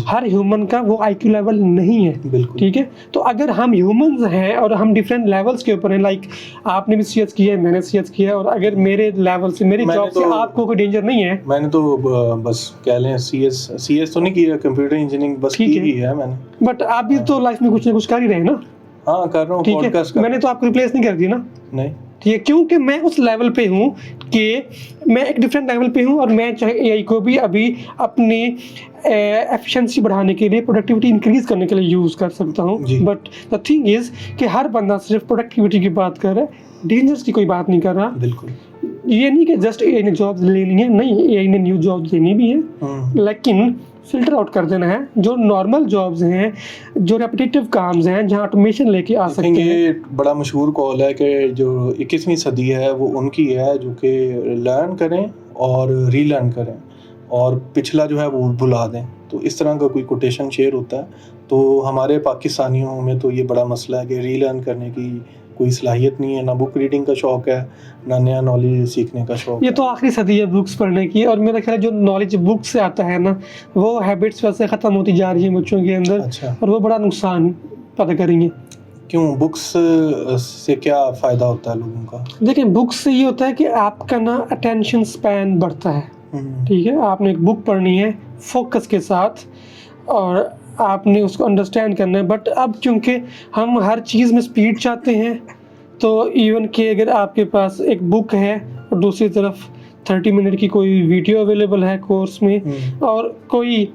हर ह्यूमन का वो आईक्यू लेवल नहीं है, ठीक है। तो अगर हम ह्यूमंस हैं और हम डिफरेंट लेवल्स के ऊपर हैं, लाइक आपने भी सीएस किया है, मैंने सीएस किया है, और अगर मेरे लेवल से, मेरी जॉब से आपको कोई डेंजर नहीं है। मैंने तो बस कह लें सीएस तो नहीं किया, कंप्यूटर इंजीनियरिंग बस की ही है मैंने। बट आप भी तो लाइफ में कुछ ना कुछ कर ही रहे हैं ना। हाँ कर रहा हूँ, पॉडकास्ट। मैंने तो आपको रिप्लेस नहीं कर दिया ना। नहीं, ठीक है, क्योंकि मैं उस लेवल पे हूँ कि मैं एक डिफरेंट लेवल पे हूँ, और मैं चाहे एआई को भी अभी अपनी एफिशिएंसी बढ़ाने के लिए, प्रोडक्टिविटी इंक्रीज करने के लिए यूज़ कर सकता हूँ। बट द थिंग इज़ कि हर बंदा सिर्फ प्रोडक्टिविटी की बात कर रहा है, डेंजर्स की कोई बात नहीं कर रहा। बिल्कुल ये नहीं कि जस्ट एआई ने जॉब्स लेनी है, नहीं, एआई ने न्यू जॉब्स देनी भी है, लेकिन फिल्टर आउट कर देना है जो नॉर्मल जॉब्स हैं, जो रेपिटेटिव काम्स हैं, जहां ऑटोमेशन लेके आ सकते हैं। ये बड़ा मशहूर कॉल है कि जो 21वीं सदी है वो उनकी है जो कि लर्न करें और रीलर्न करें और पिछला जो है वो भुला दें। तो इस तरह का कोई कोटेशन शेयर होता है। तो हमारे पाकिस्तानियों में तो ये बड़ा मसला है कि रीलर्न करने की कोई सलाहियत नहीं है, ना बुक रीडिंग का शौक है, ना नया नॉलेज सीखने का शौक। ये तो आखिरी सदी है बुक्स पढ़ने की, और मेरा ख्याल है जो नॉलेज बुक से आता है ना, वो हैबिट्स वैसे ख़त्म होती जा रही है बच्चों के अंदर। अच्छा। और वो बड़ा नुकसान पैदा करेंगे। क्यों, बुक्स से क्या फ़ायदा होता है लोगों का? देखिए, बुक्स से ये होता है कि आपका ना अटेंशन स्पैन बढ़ता है, ठीक है। आपने एक बुक पढ़नी है फोकस के साथ और आपने उसको अंडरस्टैंड करना है। बट अब क्योंकि हम हर चीज़ में स्पीड चाहते हैं, तो इवन कि अगर आपके पास एक बुक है और दूसरी तरफ 30 मिनट की कोई वीडियो अवेलेबल है कोर्स में, और कोई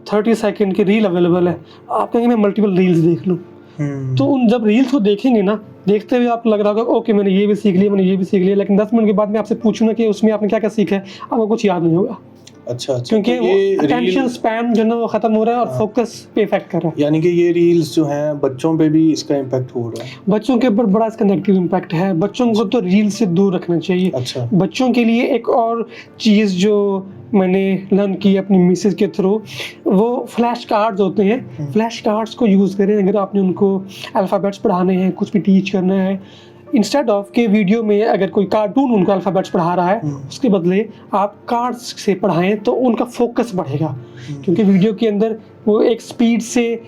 30 सेकंड की रील अवेलेबल है, आप कहेंगे मैं मल्टीपल रील्स देख लूँ। तो उन जब रील्स को देखेंगे ना, देखते हुए आप लग रहा होगा ओके मैंने ये भी सीख लिया, मैंने ये भी सीख लिया, लेकिन 10 मिनट के बाद मैं आपसे पूछूँ ना कि उसमें आपने क्या क्या सीखा है, आपको कुछ याद नहीं होगा। अच्छा, क्योंकि वो अटेंशन स्पैन जो ना वो खत्म हो रहा है और फोकस पे इफेक्ट कर रहा है। यानी कि ये रील्स जो हैं बच्चों पे भी इसका इम्पैक्ट हो रहा है। बच्चों के ऊपर बड़ा इसका नेगेटिव इम्पैक्ट है। बच्चों को तो रील से दूर रखना चाहिए। अच्छा। बच्चों के लिए एक और चीज़ जो मैंने लर्न की अपनी मिसेज के थ्रू, वो फ्लैश कार्ड्स होते हैं। फ्लैश कार्ड्स को यूज़ करें अगर आपने उनको अल्फ़ाबेट्स पढ़ाने हैं, कुछ भी टीच करना है। इंस्टेड ऑफ के वीडियो में अगर कोई कार्टून उनको अल्फ़ाबेट्स पढ़ा रहा है, उसके बदले आप कार्ड्स से पढ़ाएं तो उनका फोकस बढ़ेगा। क्योंकि वीडियो के अंदर वो एक स्पीड से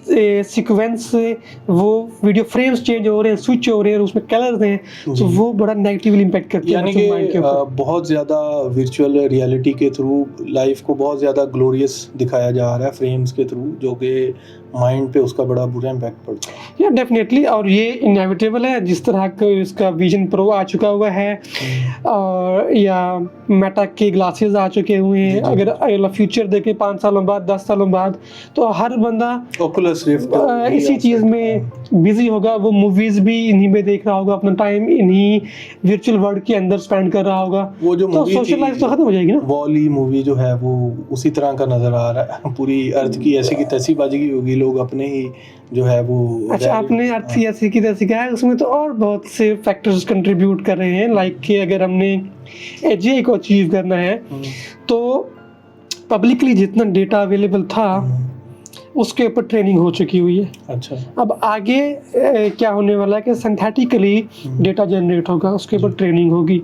सीक्वेंस से वो वीडियो फ्रेम्स चेंज हो रहे हैं, स्विच हो रहे हैं, उसमें कलर्स हैं, तो वो बड़ा नेगेटिवली इम्पैक्ट करती है। यानी कि बहुत ज़्यादा वर्चुअल रियलिटी के थ्रू लाइफ को बहुत ज़्यादा ग्लोरियस दिखाया जा रहा है फ्रेम्स के थ्रू, जो कि माइंड पे उसका बड़ा बुरा इम्पैक्ट पड़ता है। या डेफिनेटली, और ये इनएविटेबल है जिस तरह का इसका विजन प्रो आ चुका हुआ है, और या मेटा के ग्लासेस आ चुके हुए हैं। अगर फ्यूचर देखें 5 सालों बाद, 10 सालों बाद, तो हर बंदा ओकुलस रिफ्ट इसी चीज़ में बिजी होगा। वो मूवीज़ भी इन्हीं में देख रहा होगा, अपना टाइम इन्हीं वर्चुअल वर्ल्ड के अंदर स्पेंड कर रहा होगा। वो जो तो सोशल लाइफ तो खत्म हो जाएगी ना। वॉली मूवी जो है वो उसी तरह का नजर आ रहा है। पूरी अर्थ की ऐसी की तैसी बाजी होगी, लोग अपने ही जो है वो। अच्छा, आपने अर्थ की ऐसी की तैसी कहा है, उसमें तो और बहुत से फैक्टर्स कंट्रीब्यूट कर रहे हैं। लाइक कि अगर हमने एजीआई को अचीव करना है तो पब्लिकली जितना डेटा अवेलेबल था उसके ऊपर ट्रेनिंग हो चुकी हुई है। अच्छा। अब आगे क्या होने वाला है कि सिंथेटिकली डेटा जनरेट होगा, उसके ऊपर ट्रेनिंग होगी।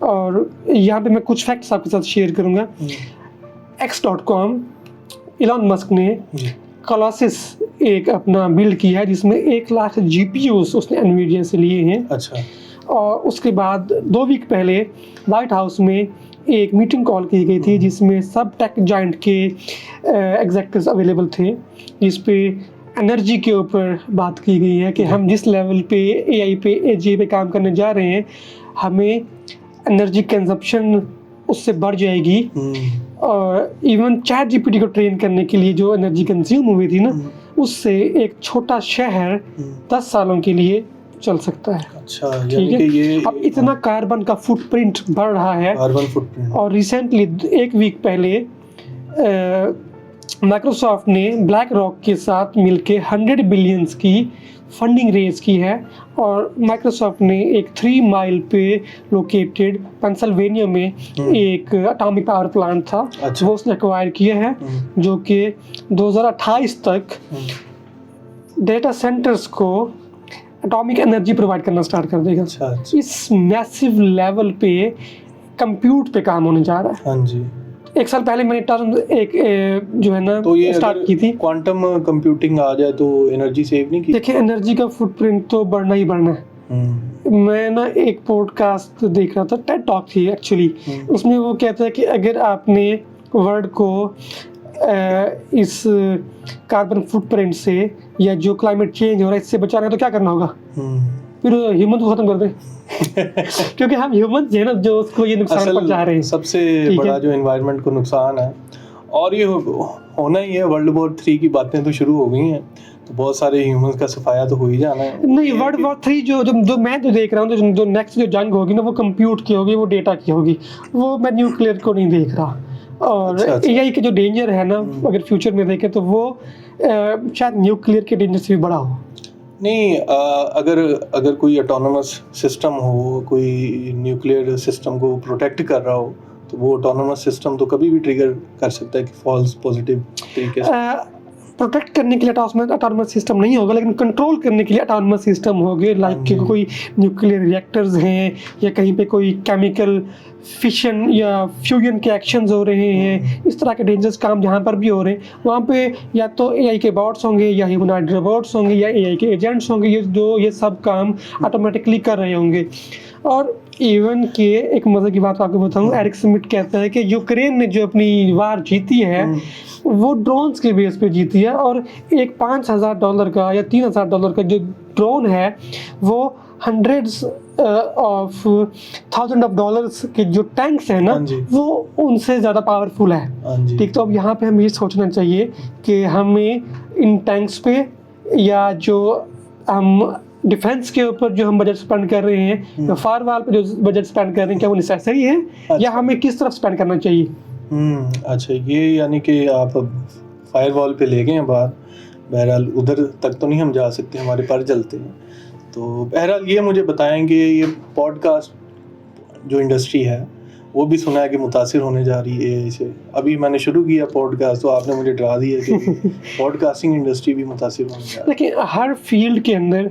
और यहाँ पे मैं कुछ फैक्ट्स आपके साथ शेयर करूँगा। X.com, इलॉन मस्क ने कोलोसिस एक अपना बिल्ड किया है जिसमें 1 लाख GPUs उसने एनवीडिया से लिए हैं। अच्छा। और उसके बाद 2 वीक पहले वाइट हाउस में एक मीटिंग कॉल की गई थी जिसमें सब टेक जाइंट के एग्जेक्टिव्स अवेलेबल थे, जिस पे एनर्जी के ऊपर बात की गई है कि हम जिस लेवल पे एआई पे एजीआई पे काम करने जा रहे हैं, हमें एनर्जी कंजप्शन उससे बढ़ जाएगी। और इवन चैट जीपीटी को ट्रेन करने के लिए जो एनर्जी कंज्यूम हुई थी ना, उससे एक छोटा शहर 10 सालों के लिए चल सकता है। अच्छा, ठीक है। ये अब इतना कार्बन का फुटप्रिंट बढ़ रहा है। Carbon footprint. और रिसेंटली 1 वीक पहले माइक्रोसॉफ्ट ने ब्लैक रॉक के साथ मिलके 100 बिलियंस की फंडिंग रेज की है। और माइक्रोसॉफ्ट ने एक 3 माइल पे लोकेटेड पेंसिल्वेनिया में एक एटॉमिक पावर प्लांट था। अच्छा। वो उसने एक्वायर किया है, जो कि 2028 तक डेटा सेंटर्स को एटॉमिक एनर्जी प्रोवाइड करना स्टार्ट कर देगा। अच्छा अच्छा। इस मैसिव लेवल पे कंप्यूट पे काम होने जा रहा है। हाँ जी। 1 साल पहले मैंने टर्म एक जो है ना तो ये स्टार्ट की थी। क्वांटम कंप्यूटिंग आ जाए तो एनर्जी सेव नहीं की? देखिए एनर्जी का फुटप्रिंट तो बढ़ना ही बढ़ना है। मैं ना एक पॉडकास्ट देख रहा था, टेड टॉक थी एक्चुअली, उसमें वो कहता है कि अगर आपने वर्ल्ड को इस कार्बन फुटप्रिंट से या जो क्लाइमेट चेंज हो रहा है इससे बचाना है तो क्या करना होगा? फिर ह्यूमन को खत्म कर दें क्योंकि हम ह्यूमन हैं ना जो उसको ये नुकसान पहुंचा रहे हैं। सबसे बड़ा जो एनवायरनमेंट को नुकसान है, और ये होना ही है। वर्ल्ड वॉर 3 की बातें तो शुरू हो गई हैं, तो बहुत सारे ह्यूमंस का सफाया तो हो ही जाना है। नहीं, वर्ल्ड वॉर 3 जो मैं जो देख रहा हूँ, जो नेक्स्ट जो जंग होगी ना वो कंप्यूट की होगी, वो डेटा की होगी, वो मैं न्यूक्लियर को नहीं देख रहा। और एआई के जो डेंजर है ना, अगर फ्यूचर में देखें तो वो शायद न्यूक्लियर के डेंजर से भी बड़ा हो। नहीं, अगर कोई ऑटोनोमस सिस्टम हो, कोई न्यूक्लियर सिस्टम को प्रोटेक्ट कर रहा हो, तो वो ऑटोनोमस सिस्टम तो कभी भी ट्रिगर कर सकता है कि फॉल्स पॉजिटिव तरीके से। प्रोटेक्ट करने के लिए ऑटोनोमस सिस्टम नहीं होगा, लेकिन कंट्रोल करने के लिए ऑटोनोमस सिस्टम होंगे। लाइक कि कोई न्यूक्लियर रिएक्टर्स हैं या कहीं पे कोई केमिकल फिशन या फ्यूजन के एक्शंस हो रहे हैं, इस तरह के डेंजरस काम जहाँ पर भी हो रहे हैं, वहाँ पे या तो एआई के बॉट्स होंगे या ह्यूमनॉइड रोबोट्स होंगे या एआई के एजेंट्स होंगे, ये सब काम ऑटोमेटिकली कर रहे होंगे। और इवन के एक मजे की बात आपको बताऊं, एरिक स्मिथ कहता है कि यूक्रेन ने जो अपनी वार जीती है वो ड्रोन्स के बेस पे जीती है, और एक $5,000 का या $3,000 का जो ड्रोन है वो hundreds of thousands of dollars के जो टैंक्स हैं ना वो उनसे ज़्यादा पावरफुल है। ठीक, तो अब यहाँ पे हमें ये सोचना चाहिए कि हमें इन टैंक्स पे या जो हम डिफेंस के ऊपर जो हम बजट स्पेंड कर रहे हैं, फायर वॉल पे जो बजट स्पेंड कर रहे हैं, क्या वो नेसेसरी है या हमें किस तरफ स्पेंड करना चाहिए? अच्छा, ये यानी कि आप फायर वॉल पे ले गए हैं बात। बहरहाल उधर तक तो नहीं हम जा सकते, हमारे पर जलते हैं। तो बहरहाल ये मुझे बताएंगे, ये पॉडकास्ट जो इंडस्ट्री है वो भी सुना है कि मुतासिर होने जा रही है एआई से। अभी मैंने शुरू किया पॉडकास्ट तो आपने मुझे डरा दिया कि पॉडकास्टिंग इंडस्ट्री भी मुतासिर होने जा रही है। लेकिन हर फील्ड के अंदर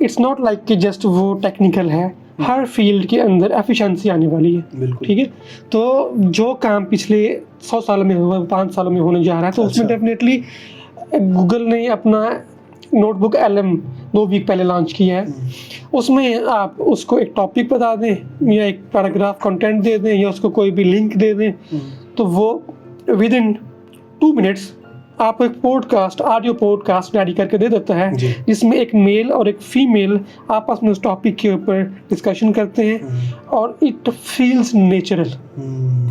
इट्स नॉट लाइक कि जस्ट वो टेक्निकल है, हर फील्ड के अंदर एफिशिएंसी आने वाली है। ठीक है, तो जो काम पिछले 100 सालों में हुआ 5 सालों में होने जा रहा है, तो उसमें डेफिनेटली गूगल ने अपना नोटबुक LM 2 वीक पहले लॉन्च किया है। उसमें आप उसको एक टॉपिक बता दें या एक पैराग्राफ कंटेंट दे दें या उसको कोई भी लिंक दे दें, तो वो विद इन 2 मिनट्स आप एक पॉडकास्ट, ऑडियो पॉडकास्ट रेडी करके दे देता है, जिसमें एक मेल और एक फीमेल आपस में उस टॉपिक के ऊपर डिस्कशन करते हैं और इट फील्स नेचुरल।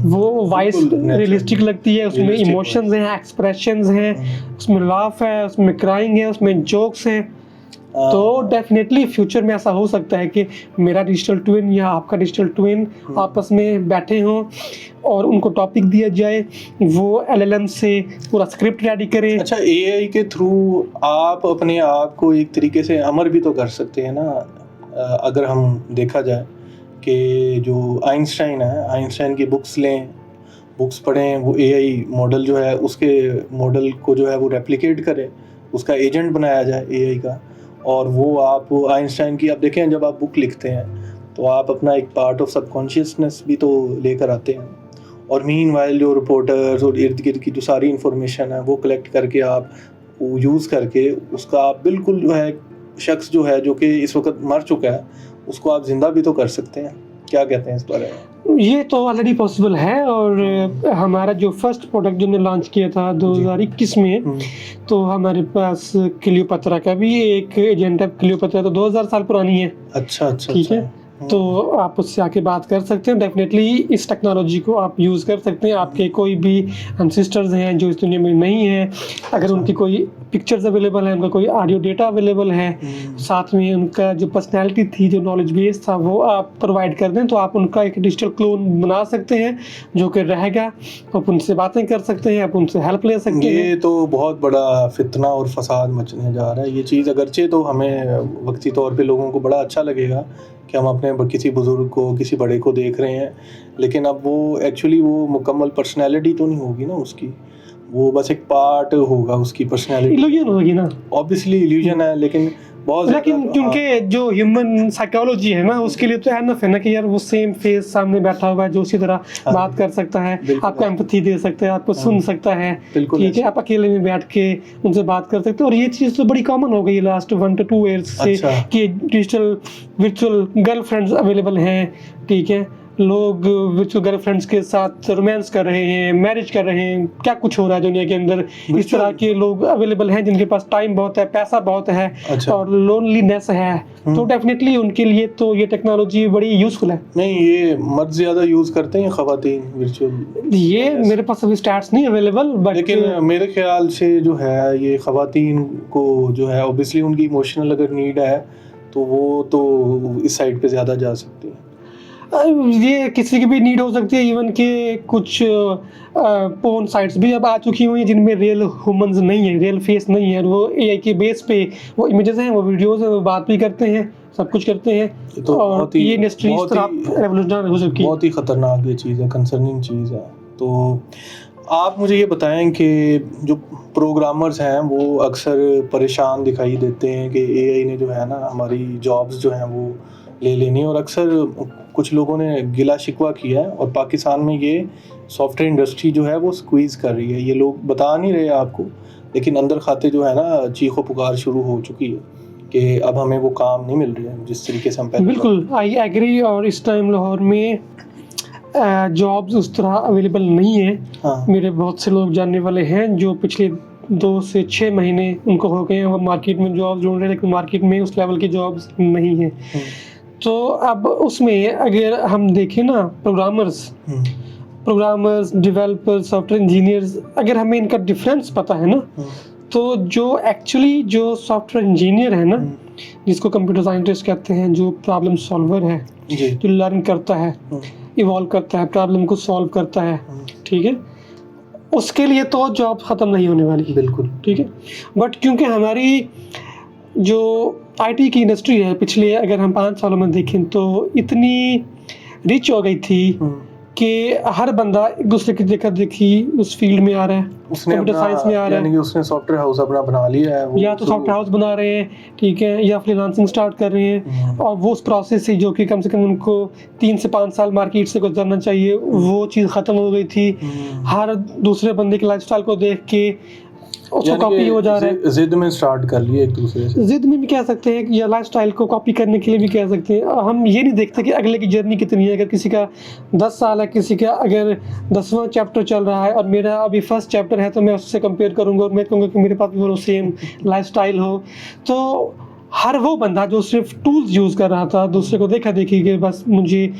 वो वॉइस रियलिस्टिक लगती है, उसमें इमोशंस हैं, एक्सप्रेशंस हैं, उसमें लाफ है, उसमें क्राइंग है, उसमें जोक्स हैं। तो डेफिनेटली फ्यूचर में ऐसा हो सकता है कि मेरा डिजिटल ट्विन या आपका डिजिटल ट्विन आपस में बैठे हों और उनको टॉपिक दिया जाए, वो LLM से पूरा स्क्रिप्ट रेडी करें। अच्छा, एआई के थ्रू आप अपने आप को एक तरीके से अमर भी तो कर सकते हैं ना। अगर हम देखा जाए कि जो आइंस्टाइन है, आइंस्टाइन की बुक्स लें, बुक्स पढ़ें, वो एआई मॉडल जो है उसके मॉडल को जो है वो रेप्लिकेट करे, उसका एजेंट बनाया जाए एआई का। और वो आप आइंस्टाइन की, आप देखें जब आप बुक लिखते हैं तो आप अपना एक पार्ट ऑफ सबकॉन्शियसनेस भी तो लेकर आते हैं, और मीनवाइल जो रिपोर्टर्स और इर्द गिर्द की जो सारी इन्फॉर्मेशन है वो कलेक्ट करके आप वो यूज़ करके उसका आप बिल्कुल जो है शख्स जो है जो कि इस वक्त मर चुका है उसको आप जिंदा भी तो कर सकते हैं। क्या कहते हैं इस बारे में? ये तो ऑलरेडी पॉसिबल है, और हमारा जो फर्स्ट प्रोडक्ट जो हमने लॉन्च किया था 2021 में, तो हमारे पास क्लियोपेट्रा का भी एक एजेंट है। क्लियोपेट्रा तो 2000 साल पुरानी है। अच्छा अच्छा, ठीक है, तो आप उससे आके बात कर सकते हैं। डेफिनेटली इस टेक्नोलॉजी को आप यूज़ कर सकते हैं। आपके कोई भी एंसेस्टर्स हैं जो इस दुनिया में नहीं हैं, अगर उनकी कोई पिक्चर्स अवेलेबल है, उनका कोई ऑडियो डेटा अवेलेबल है, साथ में उनका जो पर्सनैलिटी थी, जो नॉलेज बेस था, वो आप प्रोवाइड कर दें, तो आप उनका एक डिजिटल क्लोन बना सकते हैं जो कि रहेगा। आप उनसे बातें कर सकते हैं, आप उनसे हेल्प ले सकते हैं। ये तो बहुत बड़ा फितना और फसाद मचने जा रहा है। ये चीज़ अगरचे तो हमें वक्ती तौर पे लोगों को बड़ा अच्छा लगेगा कि हम अपने किसी बुजुर्ग को, किसी बड़े को देख रहे हैं, लेकिन अब वो एक्चुअली वो मुकम्मल पर्सनैलिटी तो नहीं होगी ना उसकी, वो बस एक पार्ट होगा उसकी पर्सनैलिटी। इल्यूजन होगी ना, ऑब्वियसली इल्यूजन है, लेकिन बहुत लेकिन क्योंकि जो ह्यूमन साइकोलॉजी है ना उसके लिए तो एनफ है ना कि यार वो सेम फेस सामने बैठा हुआ है जो उसी तरह बात कर सकता है, आपको एम्पैथी दे सकता है, आपको सुन सकता है, ठीक है, आप अकेले में बैठ के उनसे बात कर सकते हो। और ये चीज़ तो बड़ी कॉमन हो गई लास्ट 1 to 2 ईयर्स से कि डिजिटल वर्चुअल गर्लफ्रेंड्स अवेलेबल हैं, ठीक है, लोग वर्चुअल गर्लफ्रेंड्स के साथ रोमांस कर रहे हैं, मैरिज कर रहे हैं, क्या कुछ हो रहा है दुनिया के अंदर। इस तरह के लोग अवेलेबल हैं जिनके पास टाइम बहुत है, पैसा बहुत है और लोनलीनेस है, तो डेफिनेटली उनके लिए तो ये टेक्नोलॉजी बड़ी यूजफुल है। नहीं, ये मर्द ज्यादा यूज करते हैं खवातीन वर्चुअल? ये मेरे पास अभी स्टैट्स नहीं अवेलेबल, बट लेकिन मेरे ख्याल से जो है ये खवातीन को जो है ऑब्वियसली उनकी इमोशनल अगर नीड है तो वो तो इस साइड पे ज्यादा जा सकती है। ये किसी की भी नीड हो सकती है, इवन के कुछ पोर्न साइट्स भी अब आ चुकी हुई हैं जिनमें रियल ह्यूमंस नहीं है, रियल फेस नहीं है, वो एआई के बेस पे वो इमेजेस हैं, वो वीडियोस हैं, वो बात भी करते हैं, सब कुछ करते हैं। तो और ये इंडस्ट्री इस तरह रेवोल्यूशनरी हो चुकी है। बहुत ही खतरनाक ये चीज़ है, कंसर्निंग चीज़ है। तो आप मुझे ये बताएं कि जो प्रोग्रामर्स हैं वो अक्सर परेशान दिखाई देते हैं कि एआई ने जो है ना हमारी जॉब्स जो हैं वो ले लेनी, और अक्सर कुछ लोगों ने गिला शिकवा किया है और पाकिस्तान में ये सॉफ्टवेयर इंडस्ट्री जो है वो स्क्वीज़ कर रही है। ये लोग बता नहीं रहे आपको, लेकिन अंदर खाते जो है ना चीखो पुकार शुरू हो चुकी है कि अब हमें वो काम नहीं मिल रहे हैं जिस तरीके से हम पहले। बिल्कुल आई एग्री। और इस टाइम लाहौर में जॉब्स उस तरह अवेलेबल नहीं है। मेरे बहुत से लोग जानने वाले हैं जो पिछले 2 से 6 महीने उनको हो गए हैं, वो मार्केट में जॉब्स ढूंढ रहे हैं, लेकिन मार्केट में उस लेवल की जॉब्स नहीं है। तो अब उसमें अगर हम देखें ना प्रोग्रामर्स, डेवलपर्स, सॉफ्टवेयर इंजीनियर्स, अगर हमें इनका डिफरेंस पता है ना, तो जो एक्चुअली जो सॉफ्टवेयर इंजीनियर है ना, जिसको कंप्यूटर साइंटिस्ट कहते हैं, जो प्रॉब्लम सॉल्वर है, जो लर्न करता है, इवॉल्व करता है, प्रॉब्लम को सॉल्व करता है, ठीक है, उसके लिए तो जॉब ख़त्म नहीं होने वाली। बिल्कुल ठीक है। बट क्योंकि हमारी जो आईटी की इंडस्ट्री है पिछले अगर हम 5 सालों में देखें तो इतनी रिच हो गई थी कि हर बंदा एक दूसरे की देखा देखी उस फील्ड में आ रहा है, कंप्यूटर साइंस में आ रहा है, उसने सॉफ्टवेयर हाउस अपना बना लिया है, या तो सॉफ्टवेयर हाउस बना रहे हैं, ठीक है, या फ्रीलांसिंग स्टार्ट कर रहे हैं, और वो उस प्रोसेस से जो कि कम से कम उनको 3 से 5 साल मार्केट से गुजरना चाहिए, वो चीज़ ख़त्म हो गई थी। हर दूसरे बंदे के लाइफस्टाइल को देख के उसको कॉपी हो जा रहा है, जिद में स्टार्ट कर लिए एक दूसरे से, जिद में भी कह सकते हैं या लाइफस्टाइल को कॉपी करने के लिए भी कह सकते हैं। हम ये नहीं देखते कि अगले की जर्नी कितनी है। अगर किसी का 10 साल है, किसी का अगर 10वां चैप्टर चल रहा है और मेरा अभी फर्स्ट चैप्टर है, तो मैं उससे कंपेयर करूँगा और मैं कहूँगा कि मेरे पास भी वो सेम लाइफस्टाइल हो। तो हर वो बंदा जो सिर्फ टूल्स यूज़ कर रहा था, दूसरे को देखा देखी कि बस मुझे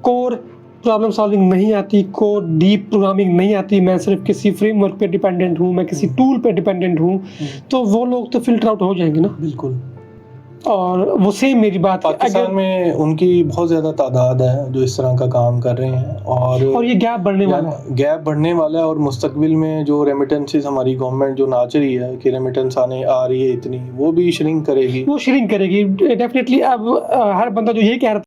कोर प्रॉब्लम सॉल्विंग नहीं आती, कोड डीप प्रोग्रामिंग नहीं आती, मैं सिर्फ किसी फ्रेमवर्क पे डिपेंडेंट हूँ, मैं किसी टूल पे डिपेंडेंट हूँ, तो वो लोग तो फिल्टर आउट हो जाएंगे ना। बिल्कुल। और वो सेम मेरी बात पाकिस्तान में उनकी बहुत ज़्यादा तादाद है जो इस तरह का काम कर रहे हैं, और ये गैप बढ़ने वाला है, और मुस्तकबिल में जो रेमिटेंसेस हमारी गवर्नमेंट जो नाच रही है कि रेमिटेंस आ रही है इतनी, वो भी श्रिंक करेगी डेफिनेटली। अब हर बंदा जो ये कह रहा